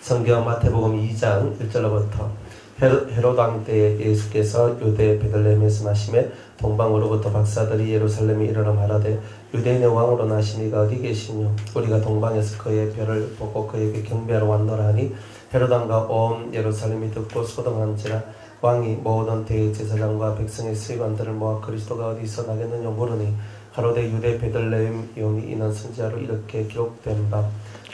성경 마태복음 2장 1절로부터 헤롯 왕 때에 예수께서 유대 베들레헴에서 나심에 동방으로부터 박사들이 예루살렘에 이르러 말하되 유대인의 왕으로 나신 이가 어디 계시뇨? 우리가 동방에서 그의 별을 보고 그에게 경배하러 왔노라 하니 헤롯 왕과 온 예루살렘이 듣고 소동한지라. 왕이 모든 대제사장과 백성의 수의관들을 모아 그리스도가 어디서 나겠느냐 물으니 가로되 유대 베들레헴이오니 이는 선지자로 이렇게 기록된 바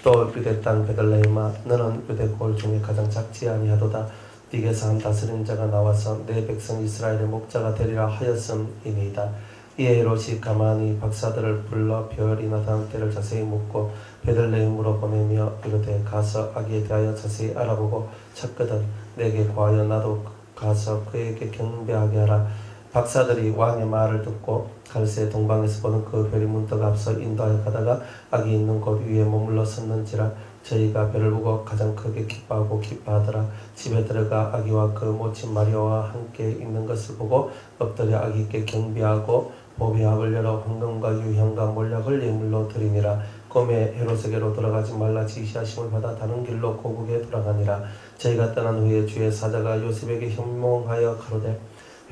또 유대 땅 베들레헴아 너는 유대 골 중에 가장 작지 아니하도다. 네게서 한 다스리는 자가 나와서 내 백성 이스라엘의 목자가 되리라 하였음이니이다. 이에 헤롯이 가만히 박사들을 불러 별이 나타난 때를 자세히 묻고 베들레헴으로 보내며 이르되 가서 아기에 대하여 자세히 알아보고 찾거든 내게 구하여 나도 가서 그에게 경배하게 하라. 박사들이 왕의 말을 듣고 갈새 동방에서 보는 그 별이 문득 앞서 인도하여 가다가 아기 있는 곳 위에 머물러 섰는지라. 저희가 별을 보고 가장 크게 기뻐하고 기뻐하더라. 집에 들어가 아기와 그 모친 마리아와 함께 있는 것을 보고 엎드려 아기께 경배하고 보배합을 열어 황금과 유향과 몰약을 예물로 드리니라. 꿈에 헤롯에게로 돌아가지 말라 지시하심을 받아 다른 길로 고국에 돌아가니라. 저희가 떠난 후에 주의 사자가 요셉에게 현몽하여 가로되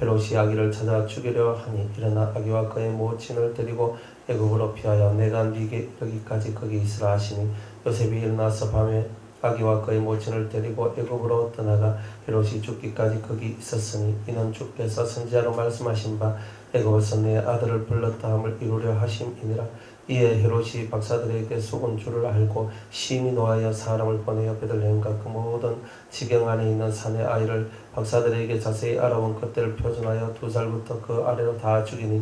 헤롯이 아기를 찾아 죽이려 하니 일어나 아기와 그의 모친을 데리고 애굽으로 피하여 내가 네게 이르기까지 거기 있으라 하시니 요셉이 일어나서 밤에 아기와 그의 모친을 데리고 애굽으로 떠나가 헤롯이 죽기까지 거기 있었으니 이는 주께서 선지자로 말씀하신 바 애굽에서 내 아들을 불렀다 함을 이루려 하심이니라. 이에 헤롯이 박사들에게 속은 줄을 알고 심히 노하여 사람을 보내어 베들레헴과 그 모든 지경 안에 있는 산의 아이를 박사들에게 자세히 알아본 그때를 표준하여 2살부터 그 아래로 다 죽이니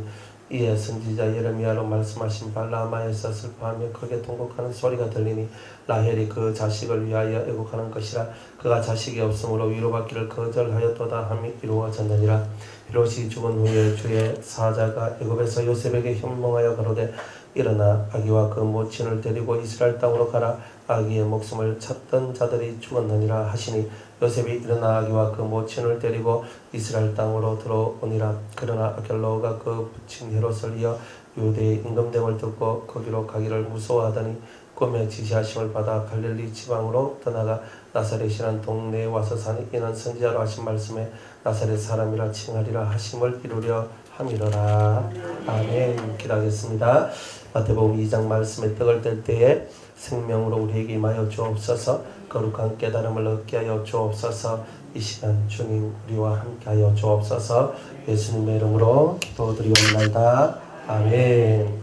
이에 선지자 예레미야로 말씀하신 바 라마에서 슬퍼하며 크게 통곡하는 소리가 들리니 라헬이 그 자식을 위하여 애곡하는 것이라. 그가 자식이 없으므로 위로받기를 거절하였도다 함이 이루어졌느니라. 헤롯이 죽은 후에 주의 사자가 애굽에서 요셉에게 현몽하여 가로되 일어나 아기와 그 모친을 데리고 이스라엘 땅으로 가라. 아기의 목숨을 찾던 자들이 죽었느니라 하시니 요셉이 일어나 아기와 그 모친을 데리고 이스라엘 땅으로 들어오니라. 그러나 아겔로가 그 부친 헤롯을 이어 유대의 임금됨을 듣고 거기로 가기를 무서워하더니 꿈에 지시하심을 받아 갈릴리 지방으로 떠나가 나사렛이라는 동네에 와서 사니 이는 선지자로 하신 말씀에 나사렛 사람이라 칭하리라 하심을 이루려 함이로라. 아멘. 기도하겠습니다. 마태복음 2장 말씀에 떡을 뗄 때에 생명으로 우리에게 임하여 주옵소서. 거룩한 깨달음을 얻게 하여 주옵소서. 이 시간 주님 우리와 함께하여 주옵소서. 예수님의 이름으로 기도드리옵나이다. 아멘.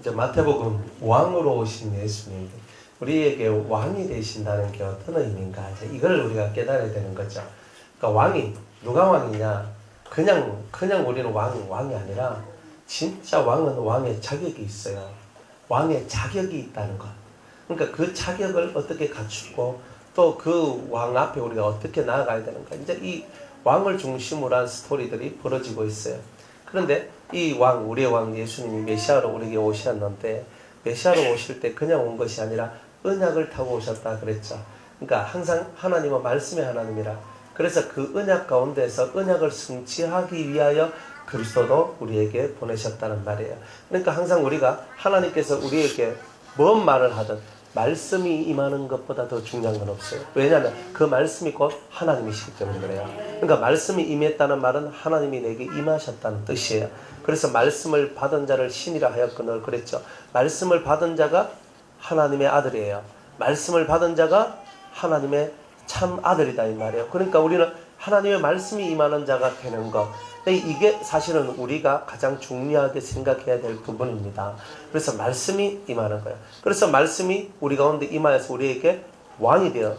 이제 마태복음 왕으로 오신 예수님, 우리에게 왕이 되신다는 게 어떤 의미인가? 이걸 우리가 깨달아야 되는 거죠. 그러니까 왕이 누가 왕이냐? 그냥 우리는 왕이 아니라 진짜 왕은 왕의 자격이 있어요. 왕의 자격이 있다는 것. 그러니까 그 자격을 어떻게 갖추고 또 그 왕 앞에 우리가 어떻게 나아가야 되는가. 이제 이 왕을 중심으로 한 스토리들이 벌어지고 있어요. 그런데 이 왕, 우리의 왕 예수님이 메시아로 우리에게 오셨는데 메시아로 오실 때 그냥 온 것이 아니라 언약을 타고 오셨다 그랬죠. 그러니까 항상 하나님은 말씀의 하나님이라. 그래서 그 언약 가운데서 언약을 성취하기 위하여 그리스도도 우리에게 보내셨다는 말이에요. 그러니까 항상 우리가 하나님께서 우리에게 뭔 말을 하든 말씀이 임하는 것보다 더 중요한 건 없어요. 왜냐하면 그 말씀이 곧 하나님이시기 때문에 그래요. 그러니까 말씀이 임했다는 말은 하나님이 내게 임하셨다는 뜻이에요. 그래서 말씀을 받은 자를 신이라 하였거늘 그랬죠. 말씀을 받은 자가 하나님의 아들이에요. 말씀을 받은 자가 하나님의 참 아들이다 이 말이에요. 그러니까 우리는 하나님의 말씀이 임하는 자가 되는 것, 이게 사실은 우리가 가장 중요하게 생각해야 될 부분입니다. 그래서 말씀이 임하는 거예요. 그래서 말씀이 우리 가운데 임하여서 우리에게 왕이 되어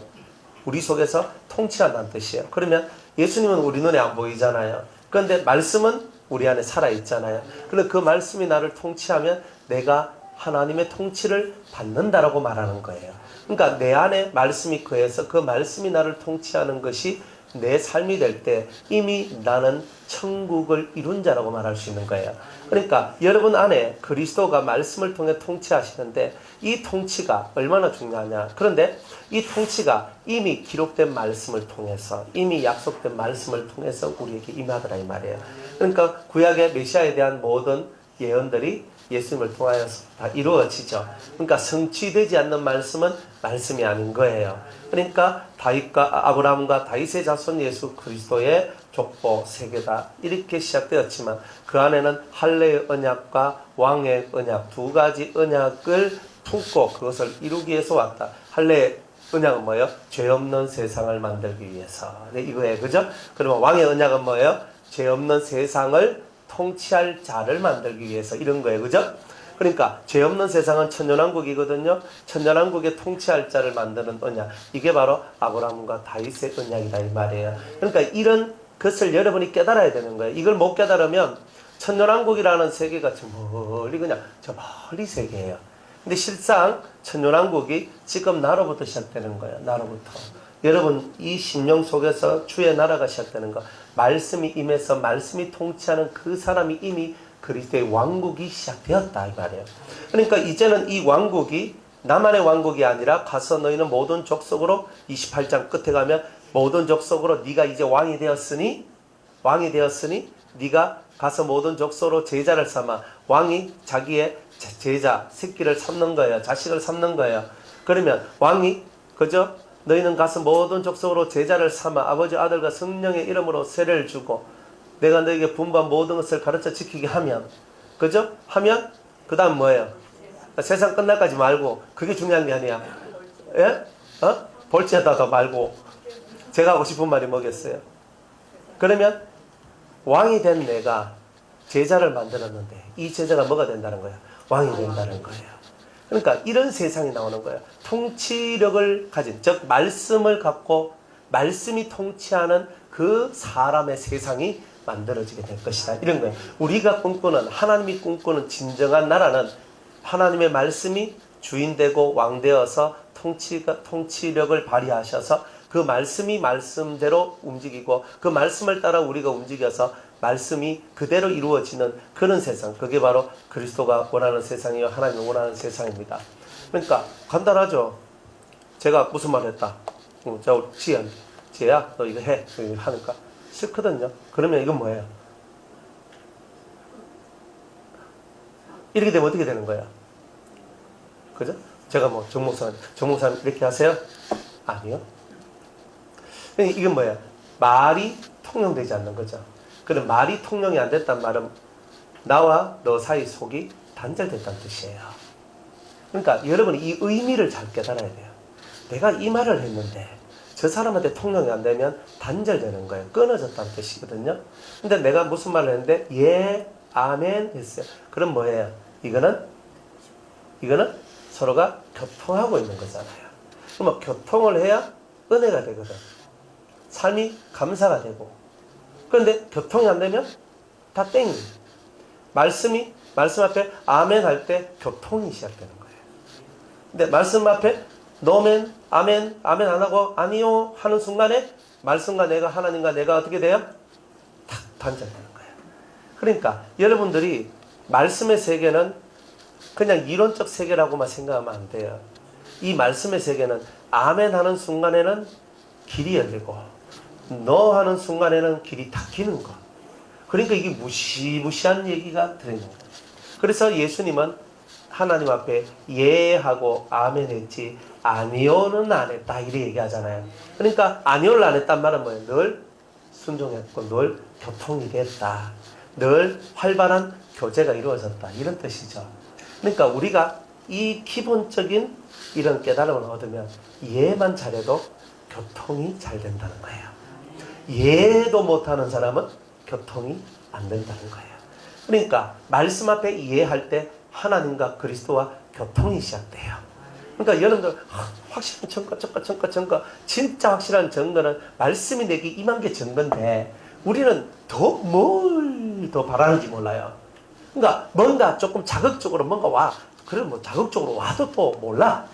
우리 속에서 통치한다는 뜻이에요. 그러면 예수님은 우리 눈에 안 보이잖아요. 그런데 말씀은 우리 안에 살아있잖아요. 그런데 그 말씀이 나를 통치하면 내가 하나님의 통치를 받는다라고 말하는 거예요. 그러니까 내 안에 말씀이 거해서 그 말씀이 나를 통치하는 것이 내 삶이 될 때 이미 나는 천국을 이룬 자라고 말할 수 있는 거예요. 그러니까 여러분 안에 그리스도가 말씀을 통해 통치하시는데 이 통치가 얼마나 중요하냐. 그런데 이 통치가 이미 기록된 말씀을 통해서 이미 약속된 말씀을 통해서 우리에게 임하더라 이 말이에요. 그러니까 구약의 메시아에 대한 모든 예언들이 예수님을 통하여서 다 이루어지죠. 그러니까 성취되지 않는 말씀은 말씀이 아닌 거예요. 그러니까 다윗과 아브라함과 다윗의 자손 예수 그리스도의 족보 세계다 이렇게 시작되었지만 그 안에는 할례의 언약과 왕의 언약 두 가지 언약을 품고 그것을 이루기 위해서 왔다. 할례의 언약은 뭐예요? 죄 없는 세상을 만들기 위해서. 네, 이거예요. 그죠? 그러면 왕의 언약은 뭐예요? 죄 없는 세상을 통치할 자를 만들기 위해서 이런 거예요. 그죠? 그러니까 죄 없는 세상은 천년왕국이거든요. 천년왕국에 통치할 자를 만드는 언약. 이게 바로 아브라함과 다윗의 언약이다 이 말이에요. 그러니까 이런 것을 여러분이 깨달아야 되는 거예요. 이걸 못 깨달으면 천년왕국이라는 세계가 저 멀리 그냥 저 멀리 세계예요. 근데 실상 천년왕국이 지금 나로부터 시작되는 거예요. 나로부터. 여러분 이 심령 속에서 주의 나라가 시작되는 거. 말씀이 임해서 말씀이 통치하는 그 사람이 이미 그리스도의 왕국이 시작되었다 이 말이에요. 그러니까 이제는 이 왕국이 나만의 왕국이 아니라 가서 너희는 모든 족속으로 28장 끝에 가면 모든 족속으로 네가 이제 왕이 되었으니 네가 가서 모든 족속으로 제자를 삼아. 왕이 자기의 제자 새끼를 삼는 거예요. 자식을 삼는 거예요. 그러면 왕이 그죠? 너희는 가서 모든 족속으로 제자를 삼아 아버지 아들과 성령의 이름으로 세례를 주고 내가 너에게 분부한 모든 것을 가르쳐 지키게 하면 그죠? 하면 그 다음 뭐예요? 세상 끝날까지 말고 그게 중요한 게 아니야. 예? 볼지하다가 말고 제가 하고 싶은 말이 뭐겠어요? 그러면 왕이 된 내가 제자를 만들었는데 이 제자가 뭐가 된다는 거예요? 왕이 된다는 거예요. 그러니까 이런 세상이 나오는 거예요. 통치력을 가진, 즉 말씀을 갖고 말씀이 통치하는 그 사람의 세상이 만들어지게 될 것이다. 이런 거예요. 우리가 꿈꾸는 하나님이 꿈꾸는 진정한 나라는 하나님의 말씀이 주인되고 왕되어서 통치력을 발휘하셔서 그 말씀이 말씀대로 움직이고 그 말씀을 따라 우리가 움직여서 말씀이 그대로 이루어지는 그런 세상. 그게 바로 그리스도가 원하는 세상이요 하나님이 원하는 세상입니다. 그러니까 간단하죠. 제가 무슨 말을 했다. 자, 우리 지혜야 너 이거 해. 이거 하니까 싫거든요. 그러면 이건 뭐예요? 이렇게 되면 어떻게 되는 거야? 그죠? 제가 뭐 정목사님 이렇게 하세요? 아니요. 이건 뭐예요? 말이 통용되지 않는 거죠. 그럼 말이 통용이 안 됐단 말은 나와 너 사이 속이 단절됐다는 뜻이에요. 그러니까 여러분이 이 의미를 잘 깨달아야 돼요. 내가 이 말을 했는데 저 사람한테 통용이 안 되면 단절되는 거예요. 끊어졌다는 뜻이거든요. 근데 내가 무슨 말을 했는데 예, 아멘 했어요. 그럼 뭐예요? 이거는 서로가 교통하고 있는 거잖아요. 그러면 교통을 해야 은혜가 되거든. 삶이 감사가 되고. 그런데 교통이 안 되면 다 땡이. 말씀 앞에 아멘 할 때 교통이 시작되는 거예요. 근데 말씀 앞에 노멘, 아멘 안 하고 아니요 하는 순간에 말씀과 내가 하나님과 내가 어떻게 돼요? 탁 단절되는 거예요. 그러니까 여러분들이 말씀의 세계는 그냥 이론적 세계라고만 생각하면 안 돼요. 이 말씀의 세계는 아멘 하는 순간에는 길이 열리고 너 하는 순간에는 길이 닫히는 거. 그러니까 이게 무시무시한 얘기가 들어있는 거예요. 그래서 예수님은 하나님 앞에 예 하고 아멘 했지 아니요는 안 했다 이렇게 얘기하잖아요. 그러니까 아니요를 안 했단 말은 뭐예요? 늘 순종했고 늘 교통이 됐다. 늘 활발한 교제가 이루어졌다. 이런 뜻이죠. 그러니까 우리가 이 기본적인 이런 깨달음을 얻으면 예만 잘해도 교통이 잘 된다는 거예요. 예도 못하는 사람은 교통이 안 된다는 거예요. 그러니까 말씀 앞에 이해할 때 하나님과 그리스도와 교통이 시작돼요. 그러니까 여러분들 확실한 증거 진짜 확실한 증거는 말씀이 내게 임한 게 증거인데 우리는 뭘 더 바라는지 몰라요. 그러니까 뭔가 조금 자극적으로 뭔가 와. 그럼 뭐 자극적으로 와도 또 몰라.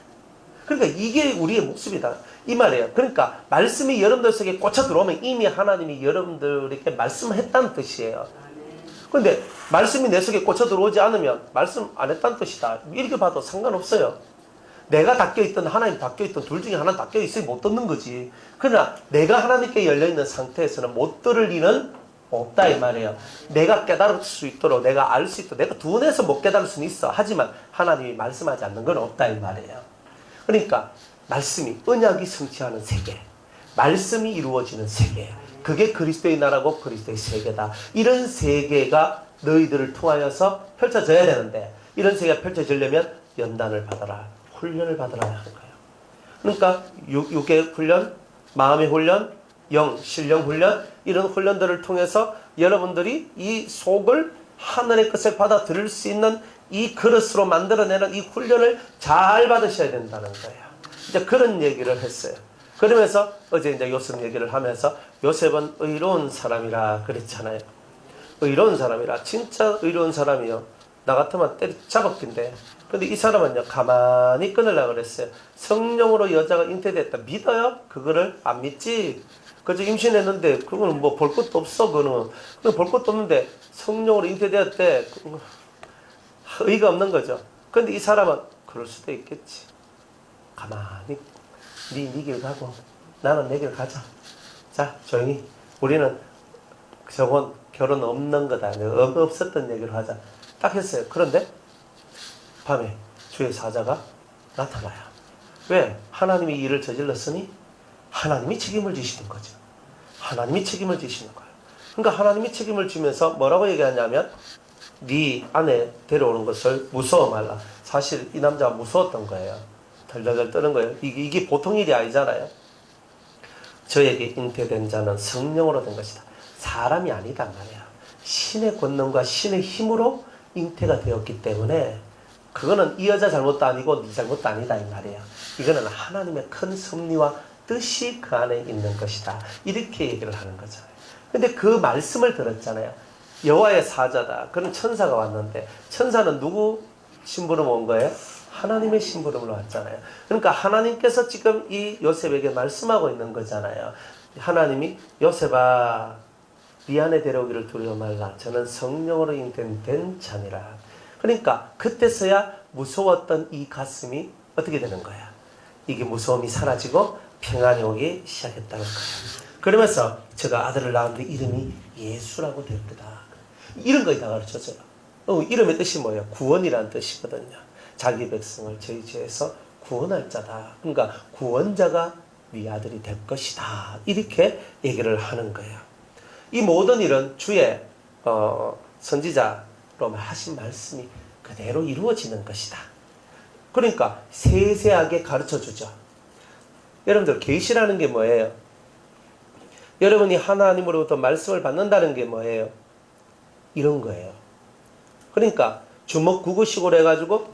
그러니까 이게 우리의 모습이다. 이 말이에요. 그러니까 말씀이 여러분들 속에 꽂혀 들어오면 이미 하나님이 여러분들에게 말씀했다는 뜻이에요. 그런데 말씀이 내 속에 꽂혀 들어오지 않으면 말씀 안 했다는 뜻이다. 이렇게 봐도 상관없어요. 내가 닫혀있든 하나님 닫혀있든 둘 중에 하나는 닫혀있으니 못 듣는 거지. 그러나 내가 하나님께 열려있는 상태에서는 못 들을 리는 없다 이 말이에요. 내가 깨달을 수 있도록, 내가 알 수 있도록, 내가 두뇌에서 못 깨달을 수는 있어. 하지만 하나님이 말씀하지 않는 건 없다 이 말이에요. 그러니까 말씀이, 언약이 성취하는 세계, 말씀이 이루어지는 세계, 그게 그리스도의 나라고 그리스도의 세계다. 이런 세계가 너희들을 통하여서 펼쳐져야 되는데, 이런 세계가 펼쳐지려면 연단을 받아라, 훈련을 받아라 하는 거예요. 그러니까 육의 훈련, 마음의 훈련, 실령 훈련, 이런 훈련들을 통해서 여러분들이 이 속을 하늘의 것을 받아들일 수 있는 이 그릇으로 만들어내는 이 훈련을 잘 받으셔야 된다는 거예요. 이제 그런 얘기를 했어요. 그러면서 어제 이제 요셉 얘기를 하면서, 요셉은 의로운 사람이라 그랬잖아요. 의로운 사람이라. 진짜 의로운 사람이요. 나 같으면 때려잡았긴데. 근데 이 사람은요, 가만히 끊으려고 그랬어요. 성령으로 여자가 잉태됐다. 믿어요? 그거를 안 믿지? 그저 임신했는데, 그거는 뭐 볼 것도 없어, 그거는. 볼 것도 없는데, 성령으로 잉태되었대. 의의가 없는 거죠. 근데 이 사람은, 그럴 수도 있겠지. 가만히, 네 길 가고, 나는 내 길 가자. 자, 조용히. 우리는 저건 결혼 없는 거다. 없었던 얘기를 하자. 딱 했어요. 그런데, 밤에 주의 사자가 나타나요. 왜? 하나님이 일을 저질렀으니 하나님이 책임을 지시는 거죠. 하나님이 책임을 지시는 거예요. 그러니까 하나님이 책임을 지면서 뭐라고 얘기하냐면, 네 아내 데려오는 것을 무서워 말라. 사실 이 남자가 무서웠던 거예요. 덜덜덜 떠는 거예요. 이게 보통 일이 아니잖아요. 저에게 잉태된 자는 성령으로 된 것이다. 사람이 아니다 말이야. 신의 권능과 신의 힘으로 잉태가 되었기 때문에, 그거는 이 여자 잘못도 아니고 네 잘못도 아니다 이 말이에요. 이거는 하나님의 큰 섭리와 뜻이 그 안에 있는 것이다. 이렇게 얘기를 하는 거잖아요. 근데 그 말씀을 들었잖아요. 여호와의 사자다. 그런 천사가 왔는데, 천사는 누구 심부름 온 거예요? 하나님의 심부름으로 왔잖아요. 그러니까 하나님께서 지금 이 요셉에게 말씀하고 있는 거잖아요. 하나님이, 요셉아, 네 안에 데려오기를 두려워 말라. 저는 성령으로 잉태된 자니라. 그러니까 그때서야 무서웠던 이 가슴이 어떻게 되는 거야? 이게 무서움이 사라지고 평안이 오기 시작했다는 거야. 그러면서 제가 아들을 낳았는데 이름이 예수라고 되었다. 이런 거에 다 가르쳐줘요. 이름의 뜻이 뭐예요? 구원이라는 뜻이거든요. 자기 백성을 저희 죄에서 구원할 자다. 그러니까 구원자가 네 아들이 될 것이다. 이렇게 얘기를 하는 거예요. 이 모든 일은 주의 선지자로 하신 말씀이 그대로 이루어지는 것이다. 그러니까 세세하게 가르쳐주죠. 여러분들, 계시라는 게 뭐예요? 여러분이 하나님으로부터 말씀을 받는다는 게 뭐예요? 이런 거예요. 그러니까 주먹구구식으로 해가지고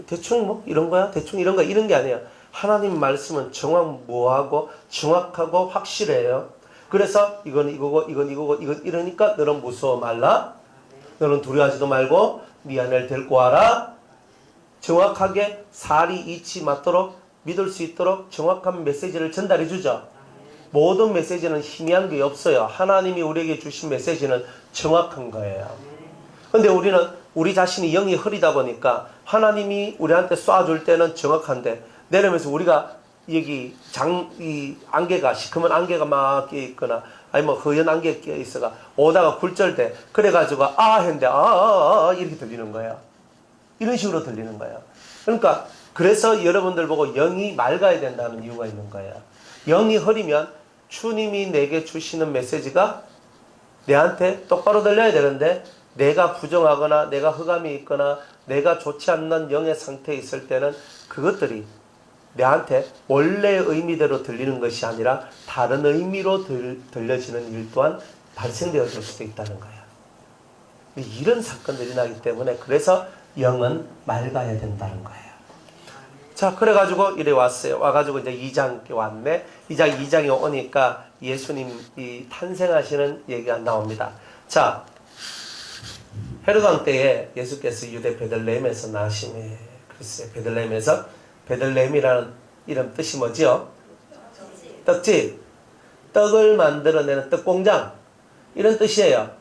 대충 뭐 이런 거야? 대충 이런 거야? 이런 게 아니에요. 하나님 말씀은 정확무하고 정확하고 확실해요. 그래서 이건 이거고 이건 이거고 이건 이러니까 너는 무서워 말라. 너는 두려워하지도 말고 네 아내를 데리고 와라. 정확하게 살이 이치 맞도록 믿을 수 있도록 정확한 메시지를 전달해 주죠. 모든 메시지는 희미한 게 없어요. 하나님이 우리에게 주신 메시지는 정확한 거예요. 근데 우리는 우리 자신이 영이 흐리다 보니까 하나님이 우리한테 쏴줄 때는 정확한데, 내려면서 우리가 여기 이 안개가, 시커먼 안개가 막 끼어 있거나, 아니면 허연 안개 끼어 있어가 오다가 굴절돼. 그래가지고 했는데 이렇게 들리는 거예요. 이런 식으로 들리는 거예요. 그러니까 그래서 여러분들 보고 영이 맑아야 된다는 이유가 있는 거예요. 영이 흐리면 주님이 내게 주시는 메시지가 내한테 똑바로 들려야 되는데, 내가 부정하거나 내가 흑암이 있거나 내가 좋지 않는 영의 상태에 있을 때는 그것들이 내한테 원래의 의미대로 들리는 것이 아니라 다른 의미로 들려지는 일 또한 발생되어질 수도 있다는 거예요. 이런 사건들이 나기 때문에 그래서 영은 맑아야 된다는 거예요. 자, 그래가지고 이래 왔어요. 와가지고 이제 2장 왔네. 2장이 오니까 예수님이 탄생하시는 얘기가 나옵니다. 자, 헤롯 왕 때에 예수께서 유대 베들레헴에서 나시네. 글쎄, 베들레헴이라는 이름 뜻이 뭐지요? 떡집. 떡을 만들어내는 떡공장. 이런 뜻이에요.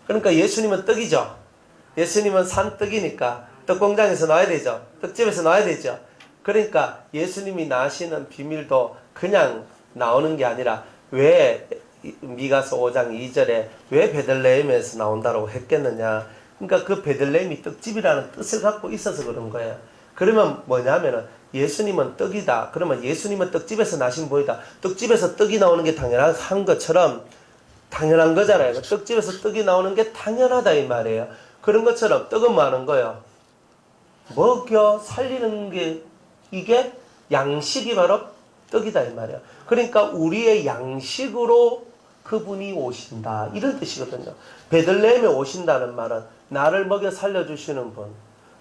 그러니까 예수님은 떡이죠. 예수님은 산떡이니까 떡공장에서 나와야 되죠. 떡집에서 나와야 되죠. 그러니까 예수님이 나시는 비밀도 그냥 나오는 게 아니라, 왜 미가서 5장 2절에 왜 베들레헴에서 나온다고 했겠느냐. 그러니까 그 베들레헴이 떡집이라는 뜻을 갖고 있어서 그런 거예요. 그러면 뭐냐면은 예수님은 떡이다. 그러면 예수님은 떡집에서 나신 분이다. 떡집에서 떡이 나오는 게 당연한 것처럼 당연한 거잖아요. 떡집에서 떡이 나오는 게 당연하다 이 말이에요. 그런 것처럼 떡은 뭐 하는 거예요? 먹여 살리는 게 이게 양식이 바로 떡이다 이 말이에요. 그러니까 우리의 양식으로 그분이 오신다 이런 뜻이거든요. 베들레헴에 오신다는 말은 나를 먹여 살려주시는 분,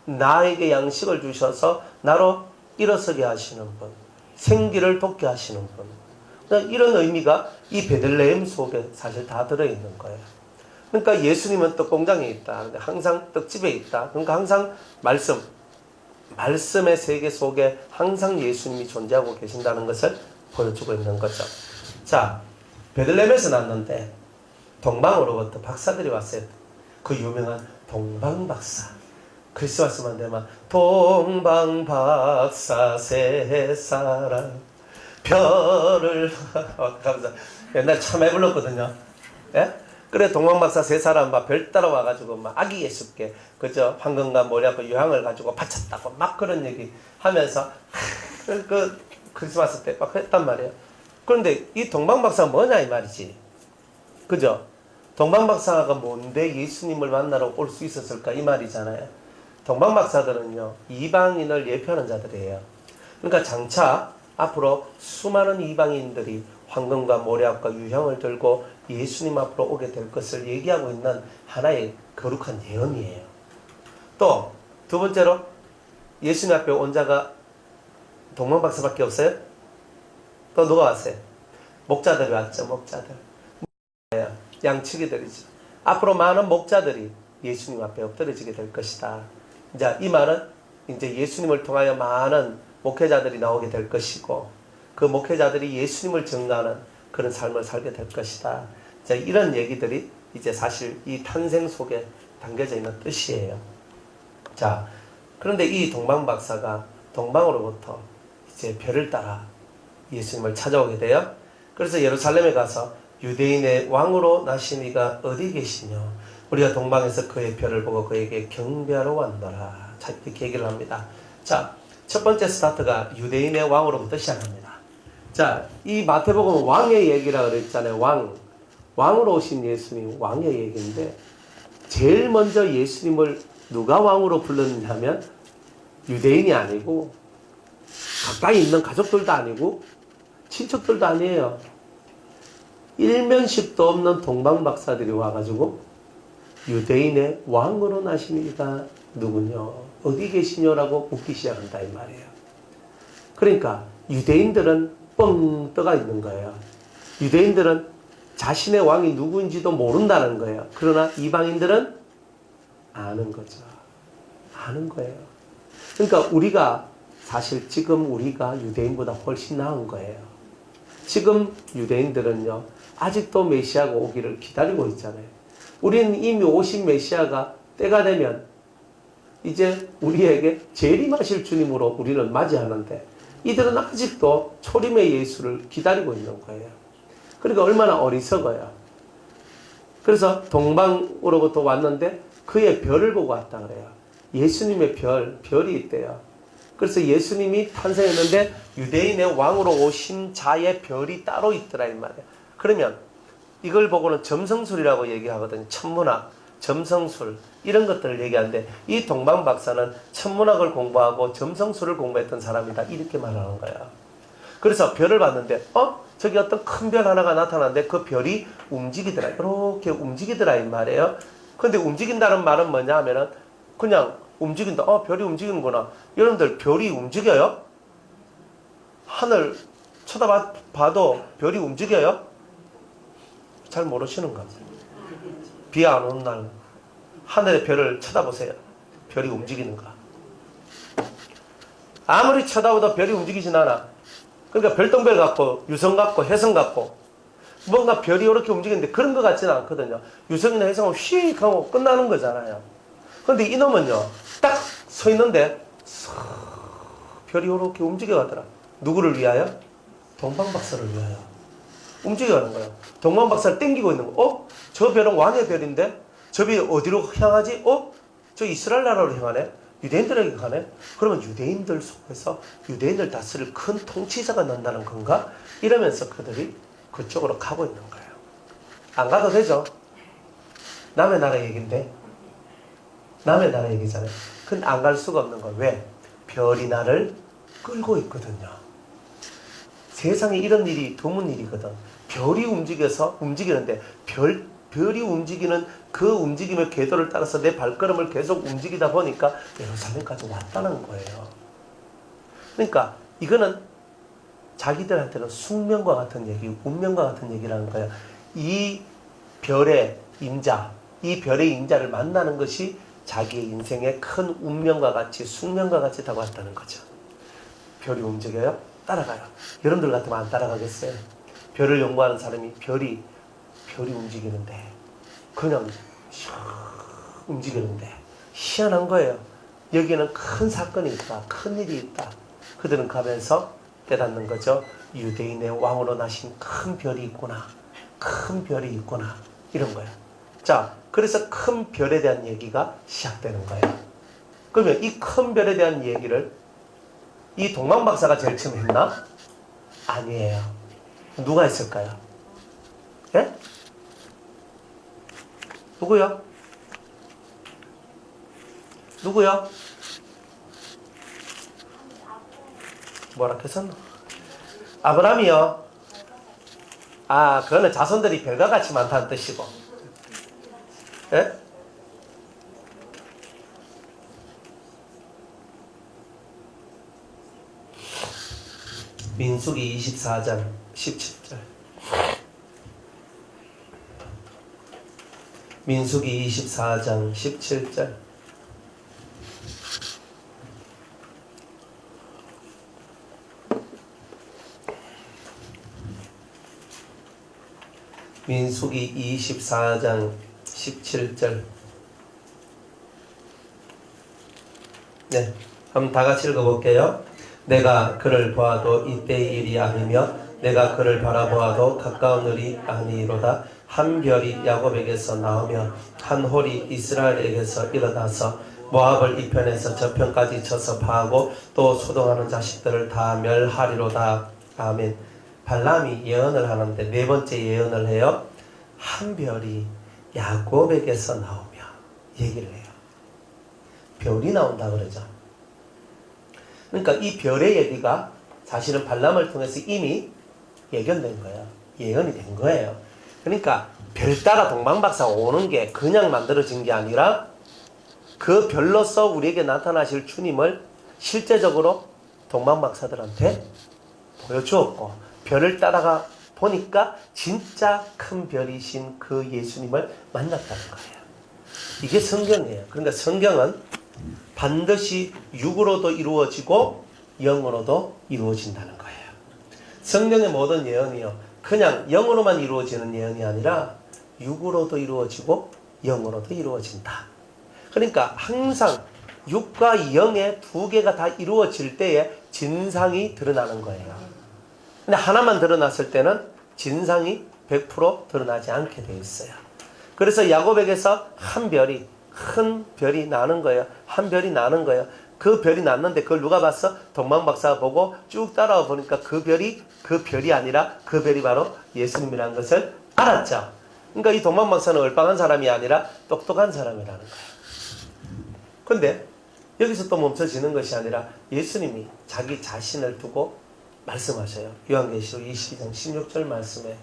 나에게 양식을 주셔서 나로 일어서게 하시는 분, 생기를 돋게 하시는 분, 이런 의미가 이 베들레헴 속에 사실 다 들어있는 거예요. 그러니까 예수님은 떡 공장에 있다. 항상 떡집에 있다. 그러니까 항상 말씀의 세계 속에 항상 예수님이 존재하고 계신다는 것을 보여주고 있는 거죠. 자, 베들레헴에서 났는데 동방으로부터 박사들이 왔어요. 그 유명한 동방박사. 크리스마스만 되면 동방박사 세 사람 별을 하면서 옛날에 참 많이 불렀거든요. 예? 그래 동방박사 세 사람 막 별 따라와가지고 막 아기 예수께 그저 황금과 모략과 유향을 가지고 바쳤다고 막 그런 얘기 하면서 그 크리스마스 때 막 했단 말이에요. 그런데 이 동방박사가 뭐냐 이 말이지. 그죠? 동방박사가 뭔데 예수님을 만나러 올 수 있었을까 이 말이잖아요. 동방박사들은요 이방인을 예표하는 자들이에요. 그러니까 장차 앞으로 수많은 이방인들이 황금과 모략과 유향을 들고 예수님 앞으로 오게 될 것을 얘기하고 있는 하나의 거룩한 예언이에요. 또 두 번째로 예수님 앞에 온 자가 동방박사밖에 없어요? 또 누가 왔어요? 목자들이 왔죠. 목자들. 양치기들이죠. 앞으로 많은 목자들이 예수님 앞에 엎드려지게 될 것이다. 자, 이 말은 이제 예수님을 통하여 많은 목회자들이 나오게 될 것이고 그 목회자들이 예수님을 증거하는 그런 삶을 살게 될 것이다. 자, 이런 얘기들이 이제 사실 이 탄생 속에 담겨져 있는 뜻이에요. 자, 그런데 이 동방박사가 동방으로부터 이제 별을 따라 예수님을 찾아오게 돼요. 그래서 예루살렘에 가서 유대인의 왕으로 나신 이가 어디 계시며 우리가 동방에서 그의 별을 보고 그에게 경배하러 왔노라. 자, 이렇게 얘기를 합니다. 자, 첫 번째 스타트가 유대인의 왕으로부터 시작합니다. 자, 이 마태복음은 왕의 얘기라 그랬잖아요. 왕으로 오신 예수님 왕의 얘기인데 제일 먼저 예수님을 누가 왕으로 불렀냐면 유대인이 아니고 가까이 있는 가족들도 아니고 친척들도 아니에요. 일면식도 없는 동방박사들이 와가지고 유대인의 왕으로 나신 이가 누구냐 어디 계시냐라고 묻기 시작한다 이 말이에요. 그러니까 유대인들은 뻥 떠가 있는 거예요. 유대인들은 자신의 왕이 누구인지도 모른다는 거예요. 그러나 이방인들은 아는 거죠. 아는 거예요. 그러니까 우리가 사실 지금 우리가 유대인보다 훨씬 나은 거예요. 지금 유대인들은요 아직도 메시아가 오기를 기다리고 있잖아요. 우리는 이미 오신 메시아가 때가 되면 이제 우리에게 재림하실 주님으로 우리는 맞이하는데 이들은 아직도 초림의 예수를 기다리고 있는 거예요. 그러니까 얼마나 어리석어요. 그래서 동방으로부터 왔는데 그의 별을 보고 왔다 그래요. 예수님의 별이 있대요. 그래서 예수님이 탄생했는데 유대인의 왕으로 오신 자의 별이 따로 있더라 이 말이에요. 그러면 이걸 보고는 점성술이라고 얘기하거든요. 천문학, 점성술 이런 것들을 얘기하는데 이 동방박사는 천문학을 공부하고 점성술을 공부했던 사람이다 이렇게 말하는 거야. 그래서 별을 봤는데 저기 어떤 큰 별 하나가 나타났는데 그 별이 움직이더라. 이렇게 움직이더라 이 말이에요. 근데 움직인다는 말은 뭐냐 하면은 그냥 움직인다. 별이 움직이는구나. 여러분들 별이 움직여요? 하늘 쳐다봐도 별이 움직여요? 잘 모르시는 것 같아요. 비 안 오는 날 하늘의 별을 쳐다보세요. 별이 움직이는가? 아무리 쳐다봐도 별이 움직이진 않아. 그러니까 별똥별 같고 유성 같고 혜성 같고 뭔가 별이 이렇게 움직이는데 그런 것 같지는 않거든요. 유성이나 혜성은 휙 하고 끝나는 거잖아요. 그런데 이놈은요 딱 서 있는데 별이 이렇게 움직여 가더라. 누구를 위하여? 동방박사를 위하여 움직여 가는 거예요. 동방박사를 땡기고 있는 거. 저 별은 왕의 별인데 저 별이 어디로 향하지? 저 이스라엘 나라로 향하네? 유대인들에게 가네? 그러면 유대인들 속에서 유대인들 다스릴 큰 통치자가 난다는 건가? 이러면서 그들이 그쪽으로 가고 있는 거예요. 안 가도 되죠? 남의 나라 얘기인데. 남의 나라 얘기잖아요. 근데 안 갈 수가 없는 거예요. 왜? 별이 나를 끌고 있거든요. 세상에 이런 일이 드문 일이거든. 별이 움직이는데 별이 움직이는 그 움직임의 궤도를 따라서 내 발걸음을 계속 움직이다 보니까 예루살렘까지 왔다는 거예요. 그러니까 이거는 자기들한테는 숙명과 같은 얘기, 운명과 같은 얘기라는 거예요. 이 별의 임자를 만나는 것이 자기의 인생의 큰 운명과 같이 숙명과 같이 다가왔다는 거죠. 별이 움직여요? 따라가요. 여러분들 같으면 안 따라가겠어요? 별을 연구하는 사람이 별이 움직이는데 그냥 움직이는데 희한한 거예요. 여기에는 큰 사건이 있다. 큰 일이 있다. 그들은 가면서 깨닫는 거죠. 유대인의 왕으로 나신 큰 별이 있구나. 큰 별이 있구나. 이런 거예요. 자, 그래서 큰 별에 대한 얘기가 시작되는 거예요. 그러면 이 큰 별에 대한 얘기를 이 동방박사가 제일 처음 했나? 아니에요. 누가 했을까요? 예? 누구요? 뭐라 했었나? 아브라함이요. 그거는 자손들이 별과 같이 많다는 뜻이고. 예? 민수기 24장 17절. 민수기 24장 17절. 민수기 24장 17절. 네, 한번 다 같이 읽어볼게요. 내가 그를 보아도 이때의 일이 아니며 내가 그를 바라보아도 가까운 일이 아니로다. 한 별이 야곱에게서 나오며 한 홀이 이스라엘에게서 일어나서 모압을 이 편에서 저 편까지 쳐서 파하고 또 소동하는 자식들을 다 멸하리로다. 아멘. 발람이 예언을 하는데 네 번째 예언을 해요. 한 별이 야곱에게서 나오며 얘기를 해요. 별이 나온다 그러죠. 그러니까 이 별의 얘기가 사실은 발람을 통해서 이미 예견된 거예요. 예언이 된 거예요. 그러니까 별 따라 동방박사가 오는 게 그냥 만들어진 게 아니라 그 별로서 우리에게 나타나실 주님을 실제적으로 동방박사들한테 보여주었고 별을 따라가 보니까 진짜 큰 별이신 그 예수님을 만났다는 거예요. 이게 성경이에요. 그러니까 성경은 반드시 육으로도 이루어지고 영으로도 이루어진다는 거예요. 성경의 모든 예언이요. 그냥 영으로만 이루어지는 예언이 아니라 육으로도 이루어지고 영으로도 이루어진다. 그러니까 항상 육과 영의 두 개가 다 이루어질 때에 진상이 드러나는 거예요. 근데 하나만 드러났을 때는 진상이 100% 드러나지 않게 되어 있어요. 그래서 야곱에게서 한 별이 큰 별이 나는 거예요. 한 별이 나는 거예요. 그 별이 났는데 그걸 누가 봤어? 동방박사가 보고 쭉 따라와 보니까 그 별이 아니라 그 별이 바로 예수님이라는 것을 알았죠. 그러니까 이 동방박사는 얼빵한 사람이 아니라 똑똑한 사람이라는 거예요. 그런데 여기서 또 멈춰지는 것이 아니라 예수님이 자기 자신을 두고 말씀하셔요. 요한계시록 22장 16절 말씀에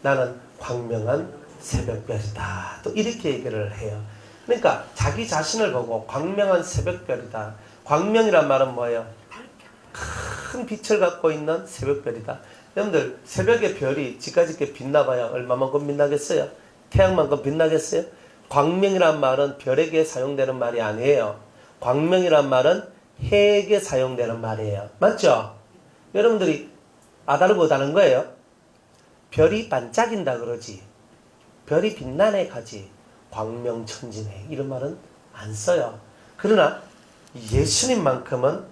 나는 광명한 새벽별이다. 또 이렇게 얘기를 해요. 그러니까 자기 자신을 보고 광명한 새벽별이다. 광명이란 말은 뭐예요? 큰 빛을 갖고 있는 새벽별이다. 여러분들 새벽의 별이 지까지게 빛나봐야 얼마만큼 빛나겠어요? 태양만큼 빛나겠어요? 광명이란 말은 별에게 사용되는 말이 아니에요. 광명이란 말은 해에게 사용되는 말이에요. 맞죠? 여러분들이 아다르고다는 거예요. 별이 반짝인다 그러지. 별이 빛나네 가지. 광명천지네 이런 말은 안 써요. 그러나 예수님만큼은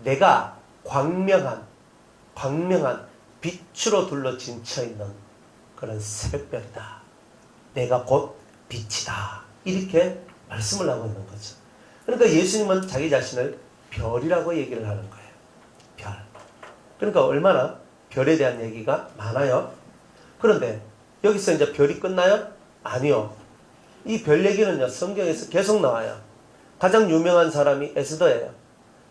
내가 광명한 빛으로 둘러 진쳐 있는 그는 새벽별이다. 내가 곧 빛이다. 이렇게 말씀을 하고 있는 거죠. 그러니까 예수님은 자기 자신을 별이라고 얘기를 하는 거예요. 별. 그러니까 얼마나 별에 대한 얘기가 많아요. 그런데 여기서 이제 별이 끝나요? 아니요. 이 별 얘기는요, 성경에서 계속 나와요. 가장 유명한 사람이 에스더예요.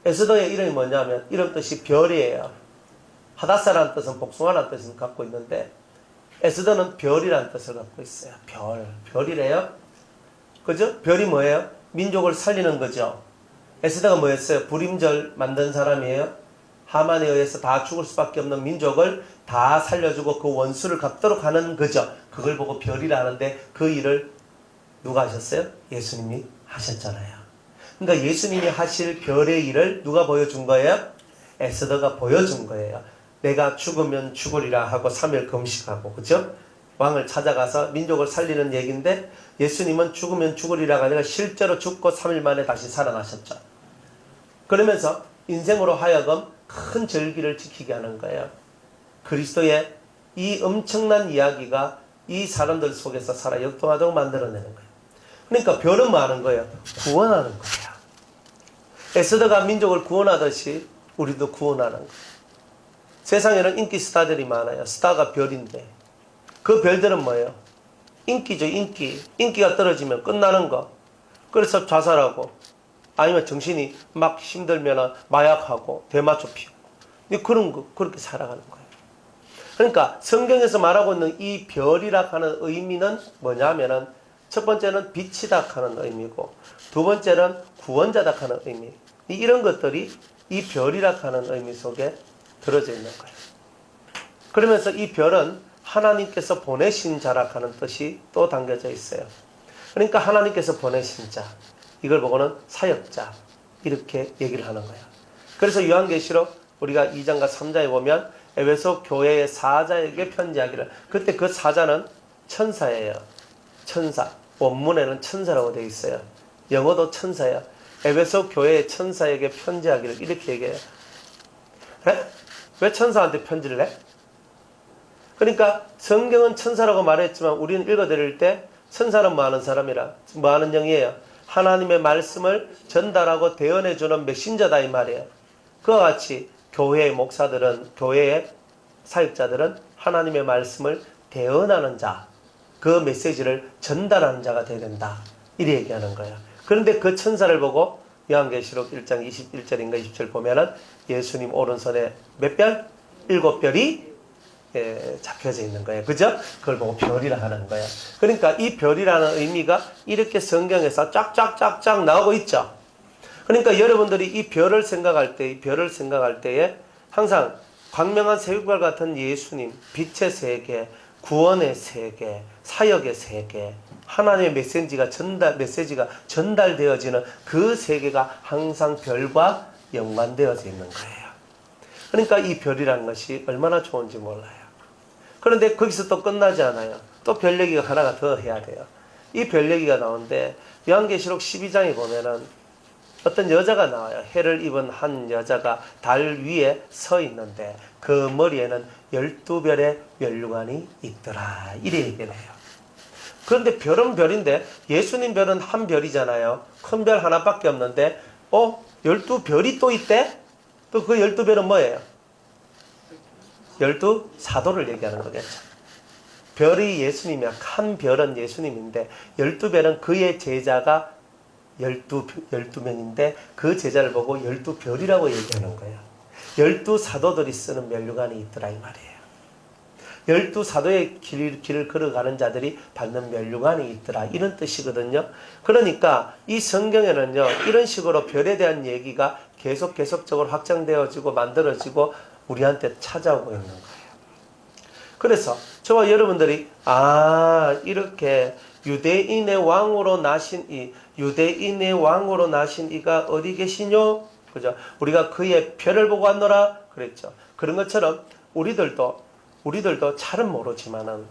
에스더의 이름이 뭐냐면 이름 뜻이 별이에요. 하다사라는 뜻은 복숭아라는 뜻을 갖고 있는데 에스더는 별이라는 뜻을 갖고 있어요. 별이래요. 그죠? 별이 뭐예요? 민족을 살리는 거죠. 에스더가 뭐였어요? 불임절 만든 사람이에요. 하만에 의해서 다 죽을 수밖에 없는 민족을 다 살려주고 그 원수를 갚도록 하는 거죠. 그걸 보고 별이라 하는데 그 일을 누가 하셨어요? 예수님이 하셨잖아요. 그러니까 예수님이 하실 별의 일을 누가 보여준 거예요? 에스더가 보여준 거예요. 내가 죽으면 죽으리라 하고 3일 금식하고, 그죠? 왕을 찾아가서 민족을 살리는 얘기인데 예수님은 죽으면 죽으리라가 아니라 실제로 죽고 3일 만에 다시 살아나셨죠. 그러면서 인생으로 하여금 큰 절기를 지키게 하는 거예요. 그리스도의 이 엄청난 이야기가 이 사람들 속에서 살아 역동하도록 만들어내는 거예요. 그러니까 별은 뭐 하는 거예요? 구원하는 거예요. 에스더가 민족을 구원하듯이 우리도 구원하는 거예요. 세상에는 인기 스타들이 많아요. 스타가 별인데 그 별들은 뭐예요? 인기죠. 인기가 떨어지면 끝나는 거. 그래서 자살하고 아니면 정신이 막 힘들면 마약하고 대마초 피우고 그런 거 그렇게 살아가는 거예요. 그러니까 성경에서 말하고 있는 이 별이라 하는 의미는 뭐냐면은 첫 번째는 빛이다 하는 의미고 두 번째는 구원자다 하는 의미. 이런 것들이 이 별이라 하는 의미 속에 들어져 있는 거예요. 그러면서 이 별은 하나님께서 보내신 자라 하는 뜻이 또 담겨져 있어요. 그러니까 하나님께서 보내신 자, 이걸 보고는 사역자 이렇게 얘기를 하는 거예요. 그래서 요한계시록 우리가 2장과 3장에 보면 에베소 교회의 사자에게 편지하기를, 그때 그 사자는 천사예요. 천사. 원문에는 천사라고 되어 있어요. 영어도 천사예요. 에베소 교회의 천사에게 편지하기를 이렇게 얘기해요. 그래? 왜 천사한테 편지를 해? 그러니까 성경은 천사라고 말했지만 우리는 읽어드릴 때 천사는 뭐 하는 사람이라, 뭐 하는 영이에요? 하나님의 말씀을 전달하고 대언해주는 메신저다 이 말이에요. 그와 같이 교회의 목사들은, 교회의 사역자들은 하나님의 말씀을 대언하는 자, 그 메시지를 전달하는 자가 되어야 된다. 이래 얘기하는 거예요. 그런데 그 천사를 보고 요한계시록 1장 21절인가 20절 보면은 예수님 오른손에 몇 별? 7별이 잡혀져 있는 거예요. 그죠? 그걸 보고 별이라 하는 거예요. 그러니까 이 별이라는 의미가 이렇게 성경에서 쫙쫙쫙쫙 나오고 있죠. 그러니까 여러분들이 이 별을 생각할 때에 항상 광명한 새벽별 같은 예수님, 빛의 세계, 구원의 세계, 사역의 세계, 하나님의 메시지가 전달되어지는 그 세계가 항상 별과 연관되어져 있는 거예요. 그러니까 이 별이라는 것이 얼마나 좋은지 몰라요. 그런데 거기서 또 끝나지 않아요. 또 별 얘기가 하나가 더 해야 돼요. 이 별 얘기가 나오는데 요한계시록 12장에 보면은 어떤 여자가 나와요. 해를 입은 한 여자가 달 위에 서 있는데 그 머리에는 12별의 면류관이 있더라. 이래 얘기를 해요. 그런데 별은 별인데 예수님 별은 한 별이잖아요. 큰 별 하나밖에 없는데 12별이 또 있대? 또 그 12별은 뭐예요? 12사도를 얘기하는 거겠죠. 별이 예수님이야. 한 별은 예수님인데 12별은 그의 제자가 12명인데 그 제자를 보고 12별이라고 얘기하는 거예요. 12사도들이 쓰는 면류관이 있더라 이 말이에요. 12사도의 길을 걸어가는 자들이 받는 면류관이 있더라 이런 뜻이거든요. 그러니까 이 성경에는요 이런 식으로 별에 대한 얘기가 계속적으로 확장되어지고 만들어지고 우리한테 찾아오고 있는 거예요. 그래서 저와 여러분들이 이렇게 유대인의 왕으로 나신 이가 어디 계시뇨? 그죠? 우리가 그의 별을 보고 왔노라 그랬죠. 그런 것처럼 우리들도 잘은 모르지만은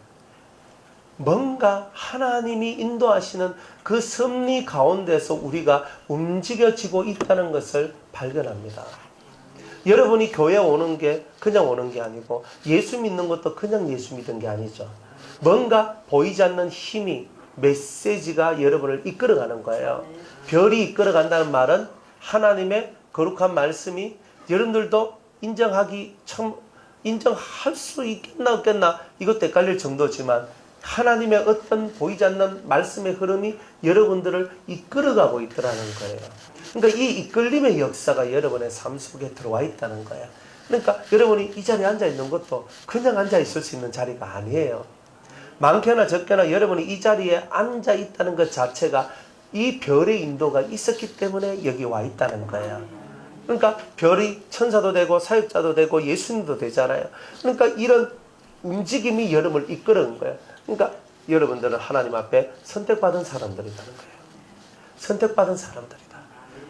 뭔가 하나님이 인도하시는 그 섭리 가운데서 우리가 움직여지고 있다는 것을 발견합니다. 여러분이 교회 오는 게 그냥 오는 게 아니고 예수 믿는 것도 그냥 예수 믿은 게 아니죠. 뭔가 보이지 않는 힘이, 메시지가 여러분을 이끌어가는 거예요. 별이 이끌어간다는 말은 하나님의 거룩한 말씀이 여러분들도 인정할 수 있겠나 없겠나 이것도 헷갈릴 정도지만 하나님의 어떤 보이지 않는 말씀의 흐름이 여러분들을 이끌어가고 있더라는 거예요. 그러니까 이 이끌림의 역사가 여러분의 삶 속에 들어와 있다는 거예요. 그러니까 여러분이 이 자리에 앉아 있는 것도 그냥 앉아 있을 수 있는 자리가 아니에요. 많게나 적게나 여러분이 이 자리에 앉아 있다는 것 자체가 이 별의 인도가 있었기 때문에 여기 와 있다는 거예요. 그러니까 별이 천사도 되고 사역자도 되고 예수님도 되잖아요. 그러니까 이런 움직임이 여러분을 이끌어온 거예요. 그러니까 여러분들은 하나님 앞에 선택받은 사람들이라는 거예요. 선택받은 사람들이다.